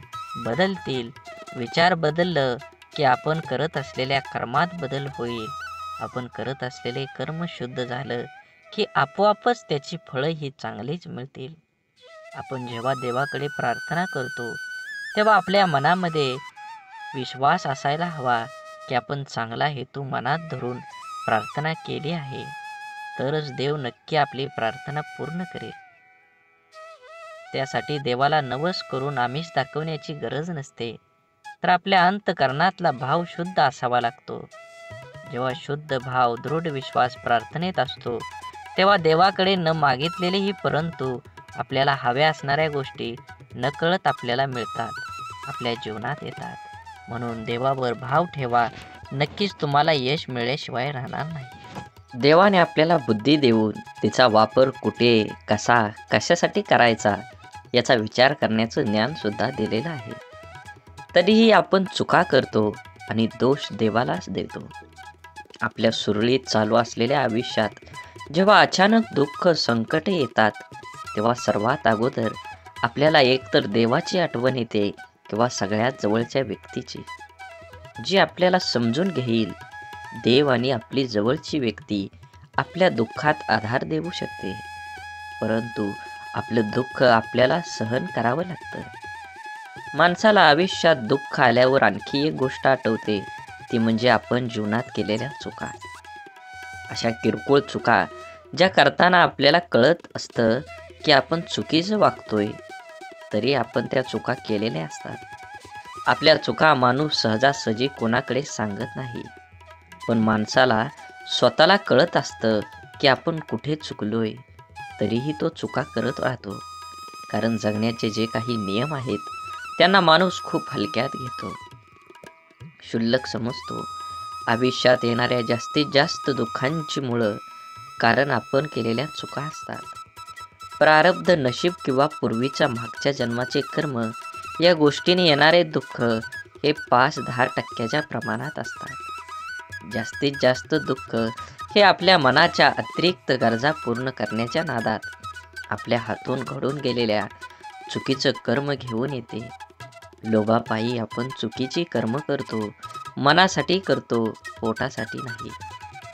बदलतील. विचार बदललं की आपण करत असलेल्या कर्मात बदल होईल. आपण करत असलेले कर्म शुद्ध झालं की आपोआपच त्याची फळं ही चांगलीच मिळतील. आपण जेव्हा देवाकडे प्रार्थना करतो तेव्हा आपल्या मनामध्ये विश्वास असायला हवा की आपण चांगला हेतू मनात धरून प्रार्थना केली आहे, तरच देव नक्की आपली प्रार्थना पूर्ण करेल. त्यासाठी देवाला नवस करून आमिष दाखवण्याची गरज नसते, तर आपल्या अंतःकरणातला भाव शुद्ध असावा लागतो. जेव्हा शुद्ध भाव, दृढ विश्वास प्रार्थनेत असतो तेव्हा देवाकडे न मागितलेलेही परंतु आपल्याला हव्या असणाऱ्या गोष्टी नकळत आपल्याला मिळतात, आपल्या जीवनात येतात. म्हणून देवावर भाव ठेवा, नक्कीच तुम्हाला यश मिळाल्याशिवाय राहणार नाही. देवाने आपल्याला बुद्धी देऊन तिचा वापर कुठे, कसा, कशासाठी करायचा याचा विचार करण्याचं ज्ञानसुद्धा दिलेलं आहे. तरीही आपण चुका करतो आणि दोष देवालाच देतो. आपल्या सुरळीत चालू असलेल्या आयुष्यात जेव्हा अचानक दुःख, संकटे येतात तेव्हा सर्वात अगोदर आपल्याला एकतर देवाची आठवण येते किंवा सगळ्यात जवळच्या व्यक्तीची, जी आपल्याला समजून घेईल. देव आणि आपली जवळची व्यक्ती आपल्या दुःखात आधार देऊ शकते, परंतु आपलं दुःख आपल्याला सहन करावं लागतं. माणसाला आयुष्यात दुःख आल्यावर आणखी एक गोष्ट आठवते, ती म्हणजे आपण जीवनात केलेल्या चुका. अशा किरकोळ चुका ज्या करताना आपल्याला कळत असतं की आपण चुकीचं वागतोय, तरी आपण त्या चुका केलेल्या असतात. आपल्या चुका माणूस सहजासहजी कोणाकडे सांगत नाही. पण माणसाला स्वतःला कळत असतं की आपण कुठे चुकलोय, तरीही तो चुका करत राहतो. कारण जगण्याचे जे काही नियम आहेत, त्यांना माणूस खूप हलक्यात घेतो, क्षुल्लक समजतो. आयुष्यात येणाऱ्या जास्तीत जास्त दुःखांची मुळं कारण आपण केलेल्या चुका असतात. प्रारब्ध, नशीब किंवा पूर्वीच्या मागच्या जन्माचे कर्म या गोष्टीने येणारे दुःख हे 5-10% प्रमाणात असतात. जास्तीत जास्त दुःख हे आपल्या मनाच्या अतिरिक्त गरजा पूर्ण करण्याच्या नादात आपल्या हातून घडून गेलेल्या चुकीचं कर्म घेऊन येते. लोभापायी आपण चुकीची कर्म करतो, मनासाठी करतो, पोटासाठी नाही.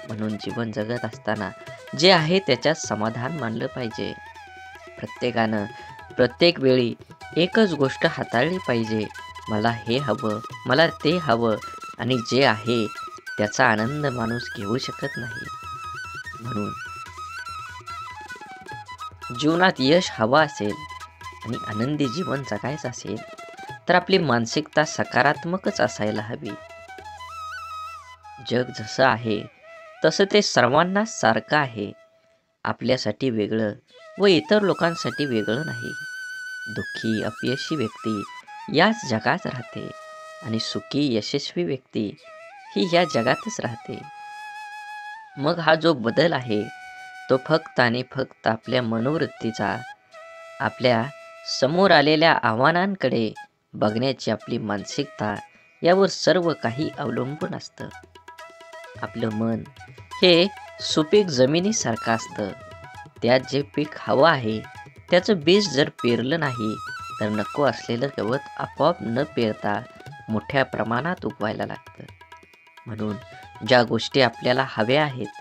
म्हणून जीवन जगत असताना जे आहे त्याच्यात समाधान मानलं पाहिजे. प्रत्येकानं प्रत्येक वेळी एकच गोष्ट हाताळली पाहिजे. मला हे हवं, मला ते हवं आणि जे आहे त्याचा आनंद माणूस घेऊ शकत नाही. म्हणून जीवनात यश हवं असेल आणि आनंदी जीवन जगायचं असेल तर आपली मानसिकता सकारात्मकच असायला हवी. जग जसं आहे तसं ते सर्वांना सारखं आहे. आपल्यासाठी वेगळं व इतर लोकांसाठी वेगळं नाही. दुःखी अपयशी व्यक्ती याच जगात राहते आणि सुखी यशस्वी व्यक्ती ही या जगातच राहते. मग हा जो बदल आहे तो फक्त आणि फक्त आपल्या मनोवृत्तीचा, आपल्या समोर आलेल्या आव्हानांकडे बघण्याची आपली मानसिकता यावर सर्व काही अवलंबून असतं. आपलं मन हे सुपीक जमिनीसारखं असतं. त्यात जे पीक हवं आहे त्याचं बीज जर पेरलं नाही तर नको असलेलं गवत आपोआप न पेरता मोठ्या प्रमाणात उगवायला लागतं. म्हणून ज्या गोष्टी आपल्याला हव्या आहेत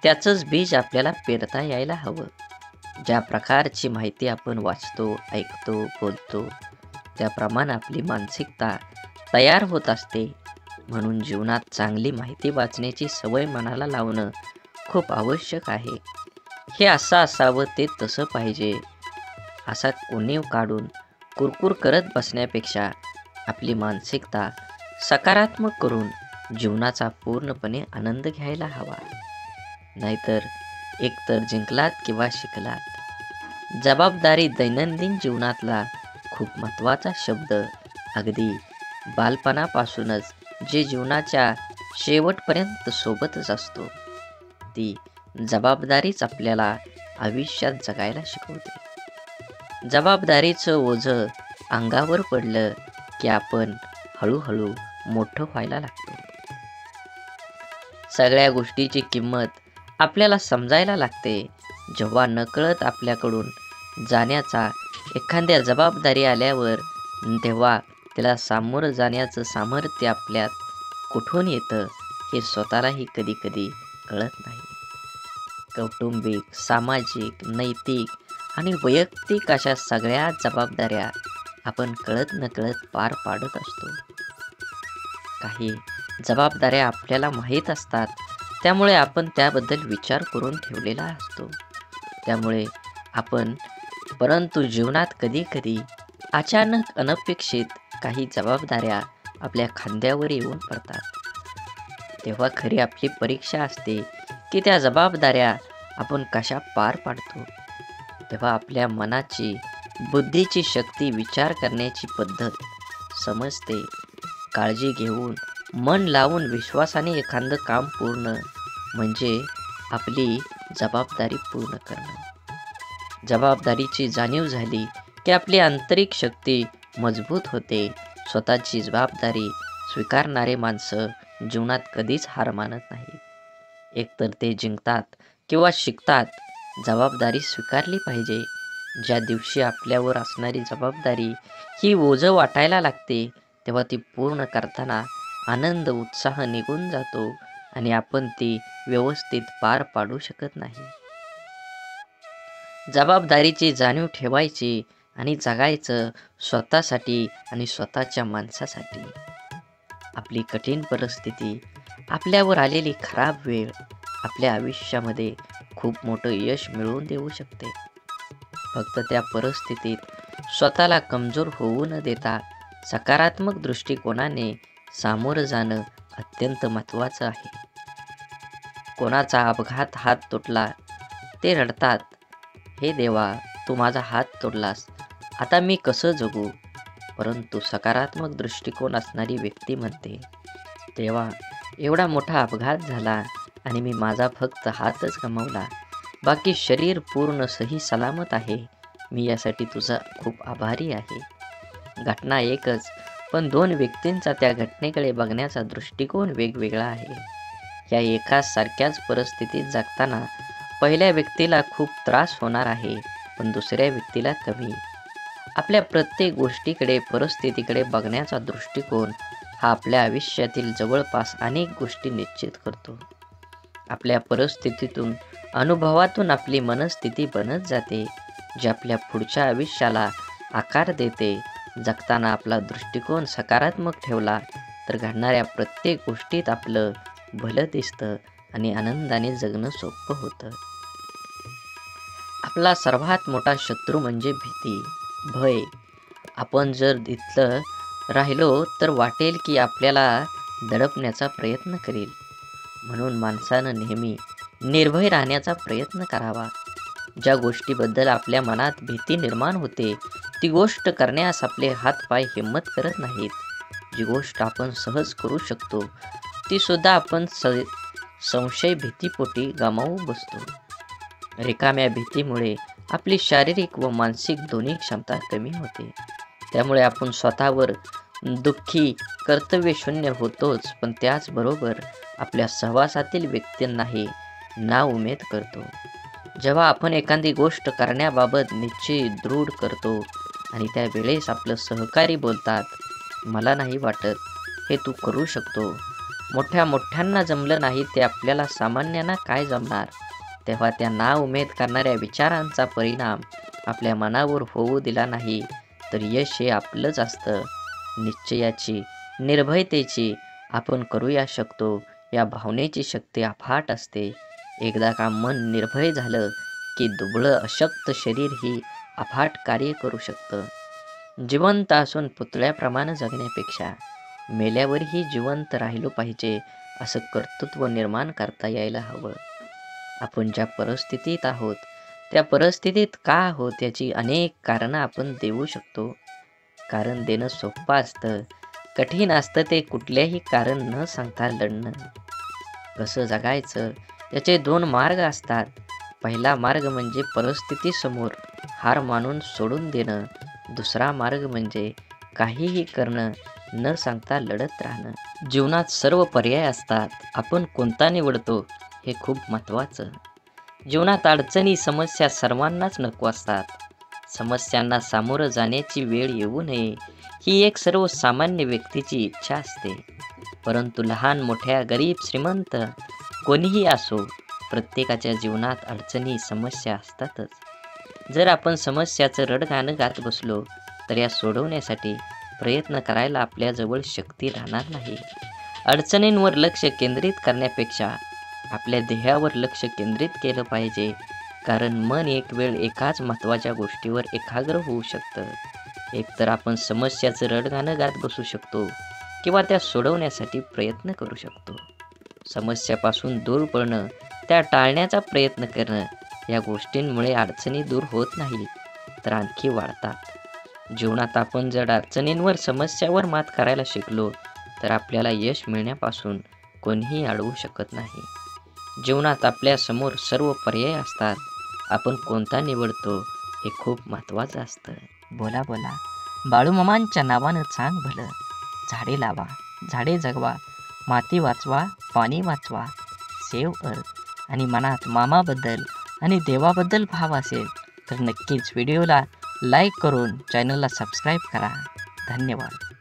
त्याचंच बीज आपल्याला पेरता यायला हवं. ज्या प्रकारची माहिती आपण वाचतो, ऐकतो, बोलतो त्याप्रमाणे आपली मानसिकता तयार होत असते. म्हणून जीवनात चांगली माहिती वाचण्याची सवय मनाला लावणं खूप आवश्यक आहे. हे असं असावं, ते तसं पाहिजे असा उणीव काढून कुरकुर करत बसण्यापेक्षा आपली मानसिकता सकारात्मक करून जीवनाचा पूर्णपणे आनंद घ्यायला हवा. नाहीतर एकतर जिंकलात किंवा शिकलात. जबाबदारी दैनंदिन जीवनातला खूप महत्त्वाचा शब्द. अगदी बालपणापासूनच जे जीवनाच्या शेवटपर्यंत सोबतच असतो. ती जबाबदारीच आपल्याला आयुष्यात जगायला शिकवते. जबाबदारीचं ओझं अंगावर पडलं की आपण हळूहळू मोठं व्हायला लागतो. सगळ्या गोष्टीची किंमत आपल्याला समजायला लागते. जेव्हा नकळत आपल्याकडून जाण्याचा एखाद्या जबाबदारी आल्यावर तेव्हा त्याला सामोरं जाण्याचं सामर्थ्य आपल्यात कुठून येतं हे स्वतःलाही कधी कधी कळत नाही. कौटुंबिक, सामाजिक, नैतिक आणि वैयक्तिक अशा सगळ्या जबाबदाऱ्या आपण कळत नकळत पार पाडत असतो. काही जबाबदाऱ्या आपल्याला माहीत असतात, त्यामुळे आपण त्याबद्दल विचार करून ठेवलेला असतो. त्यामुळे आपण परंतु जीवनात कधी कधी अचानक अनपेक्षित काही जबाबदाऱ्या आपल्या खांद्यावर येऊन पडतात. तेव्हा खरी आपली परीक्षा असते की त्या जबाबदाऱ्या आपण कशा पार पाडतो. तेव्हा आपल्या मनाची, बुद्धीची शक्ती, विचार करण्याची पद्धत समजते. काळजी घेऊन, मन लावून, विश्वासाने एखादं काम पूर्ण म्हणजे आपली जबाबदारी पूर्ण करणं. जबाबदारीची जाणीव झाली की आपली आंतरिक शक्ती मजबूत होते. स्वतःची जबाबदारी स्वीकारणारे माणसं जीवनात कधीच हार मानत नाही. एकतर ते जिंकतात किंवा शिकतात. जबाबदारी स्वीकारली पाहिजे. ज्या दिवशी आपल्यावर असणारी जबाबदारी ही ओझं वाटायला लागते तेव्हा ती पूर्ण करताना आनंद, उत्साह निघून जातो आणि आपण ती व्यवस्थित पार पाडू शकत नाही. जबाबदारीची जाणीव ठेवायची आणि जगायचं स्वतःसाठी आणि स्वतःच्या माणसासाठी. आपली कठीण परिस्थिती, आपल्यावर आलेली खराब वेळ आपल्या आयुष्यामध्ये खूप मोठं यश मिळवून देऊ शकते. फक्त त्या परिस्थितीत स्वतःला कमजोर होऊ न देता सकारात्मक दृष्टिकोनाने सामोरं जाणं अत्यंत महत्त्वाचं आहे. कोणाचा अपघात हात तुटला ते रडतात, हे देवा तू माझा हात तोडलास, आता मी कसं जगू. परंतु सकारात्मक दृष्टिकोन असणारी व्यक्ती म्हणते, देवा एवढा मोठा अपघात झाला आणि मी माझा फक्त हातच गमावला, बाकी शरीर पूर्ण सही सलामत आहे. मी यासाठी तुझा खूप आभारी आहे. घटना एकच, पण दोन व्यक्तींचा त्या घटनेकडे बघण्याचा दृष्टिकोन वेगवेगळा आहे. या एकाच सारख्याच परिस्थितीत जगताना पहिल्या व्यक्तीला खूप त्रास होणार आहे, पण दुसऱ्या व्यक्तीला कमी. आपल्या प्रत्येक गोष्टीकडे, परिस्थितीकडे बघण्याचा दृष्टिकोन हा आपल्या आयुष्यातील जवळपास अनेक गोष्टी निश्चित करतो. आपल्या परिस्थितीतून, अनुभवातून आपली मनस्थिती बनत जाते, जी आपल्या पुढच्या आयुष्याला आकार देते. जगताना आपला दृष्टिकोन सकारात्मक ठेवला तर घडणाऱ्या प्रत्येक गोष्टीत आपलं भलं दिसतं आणि आनंदाने जगणं सोपं होतं. आपला सर्वात मोठा शत्रू म्हणजे भीती, भय. आपण जर इथलं राहिलो तर वाटेल की आपल्याला दडपण्याचा प्रयत्न करेल. म्हणून माणसानं नेहमी निर्भय राहण्याचा प्रयत्न करावा. ज्या गोष्टीबद्दल आपल्या मनात भीती निर्माण होते ती गोष्ट करण्यास आपले हातपाय हिंमत करत नाहीत. जी गोष्ट आपण सहज करू शकतो ती सुद्धा आपण संशय भीतीपोटी गमावू बसतो. रिकाम्या भीतीमुळे आपली शारीरिक व मानसिक दोन्ही क्षमता कमी होते. त्यामुळे आपण स्वतःवर दुःखी, कर्तव्यशून्य होतोच, पण त्याचबरोबर आपल्या सहवासातील व्यक्तींनाही नाउमेद करतो. जेव्हा आपण एखादी गोष्ट करण्याबाबत निश्चय दृढ करतो आणि त्यावेळेस आपलं सहकारी बोलतात, मला नाही वाटत हे तू करू शकतो, मोठ्यांना जमलं नाही ते आपल्याला सामान्यांना काय जमणार, तेव्हा त्या नाउमेद करणाऱ्या विचारांचा परिणाम आपल्या मनावर होऊ दिला नाही तर यश हे आपलंच असतं. निश्चयाची, निर्भयतेची, आपण करूया शकतो या भावनेची शक्ती अफाट असते. एकदा का मन निर्भय झालं की दुबळं अशक्त शरीर ही अफाट कार्य करू शकतं. जिवंत असून पुतळ्याप्रमाणे जगण्यापेक्षा मेल्यावरही जिवंत राहिलो पाहिजे असं कर्तृत्व निर्माण करता यायला हवं. आपण ज्या परिस्थितीत आहोत त्या परिस्थितीत का आहोत याची अनेक कारणं आपण देऊ शकतो. कारण देणं सोपं असतं, कठीण असतं ते कुठल्याही कारण न सांगता लढणं. कसं जगायचं याचे दोन मार्ग असतात. पहिला मार्ग म्हणजे परिस्थितीसमोर हार मानून सोडून देणं. दुसरा मार्ग म्हणजे काहीही करणं, न सांगता लढत राहणं. जीवनात सर्व पर्याय असतात, आपण कोणता निवडतो हे खूप महत्त्वाचं. जीवनात अडचणी, समस्या सर्वांनाच नको असतात. समस्यांना सामोरं जाण्याची वेळ येऊ नये ही एक सर्वसामान्य व्यक्तीची इच्छा असते. परंतु लहान मोठ्या, गरीब श्रीमंत कोणीही असो, प्रत्येकाच्या जीवनात अडचणी, समस्या असतातच. जर आपण समस्याचं रडगाणं गात बसलो तर या सोडवण्यासाठी प्रयत्न करायला आपल्याजवळ शक्ती राहणार नाही. अडचणींवर लक्ष केंद्रित करण्यापेक्षा आपल्या ध्येयावर लक्ष केंद्रित केलं पाहिजे, कारण मन एक वेळ एकाच महत्त्वाच्या गोष्टीवर एकाग्र होऊ शकतं. एकतर आपण समस्याचं रडगाणं गात बसू शकतो किंवा त्या सोडवण्यासाठी प्रयत्न करू शकतो. समस्यापासून दूर पळणं, त्या टाळण्याचा प्रयत्न करणं या गोष्टींमुळे अडचणी दूर होत नाही तर आणखी वाढतात. जीवनात आपण जर अडचणींवर, समस्यावर मात करायला शिकलो तर आपल्याला यश मिळण्यापासून कोणीही अडवू शकत नाही. जीवनात आपल्यासमोर सर्व पर्याय असतात, आपण कोणता निवडतो हे खूप महत्त्वाचं असतं. बोला बोला, बाळूमामांच्या नावानं चांग भलं. झाडे लावा, झाडे जगवा, माती वाचवा, पाणी वाचवा. सेव्ह अर्थ. आणि मनात मामाबद्दल आणि देवाबद्दल भाव असेल तर नक्कीच व्हिडिओला लाईक करून चॅनलला सबस्क्राईब करा. धन्यवाद.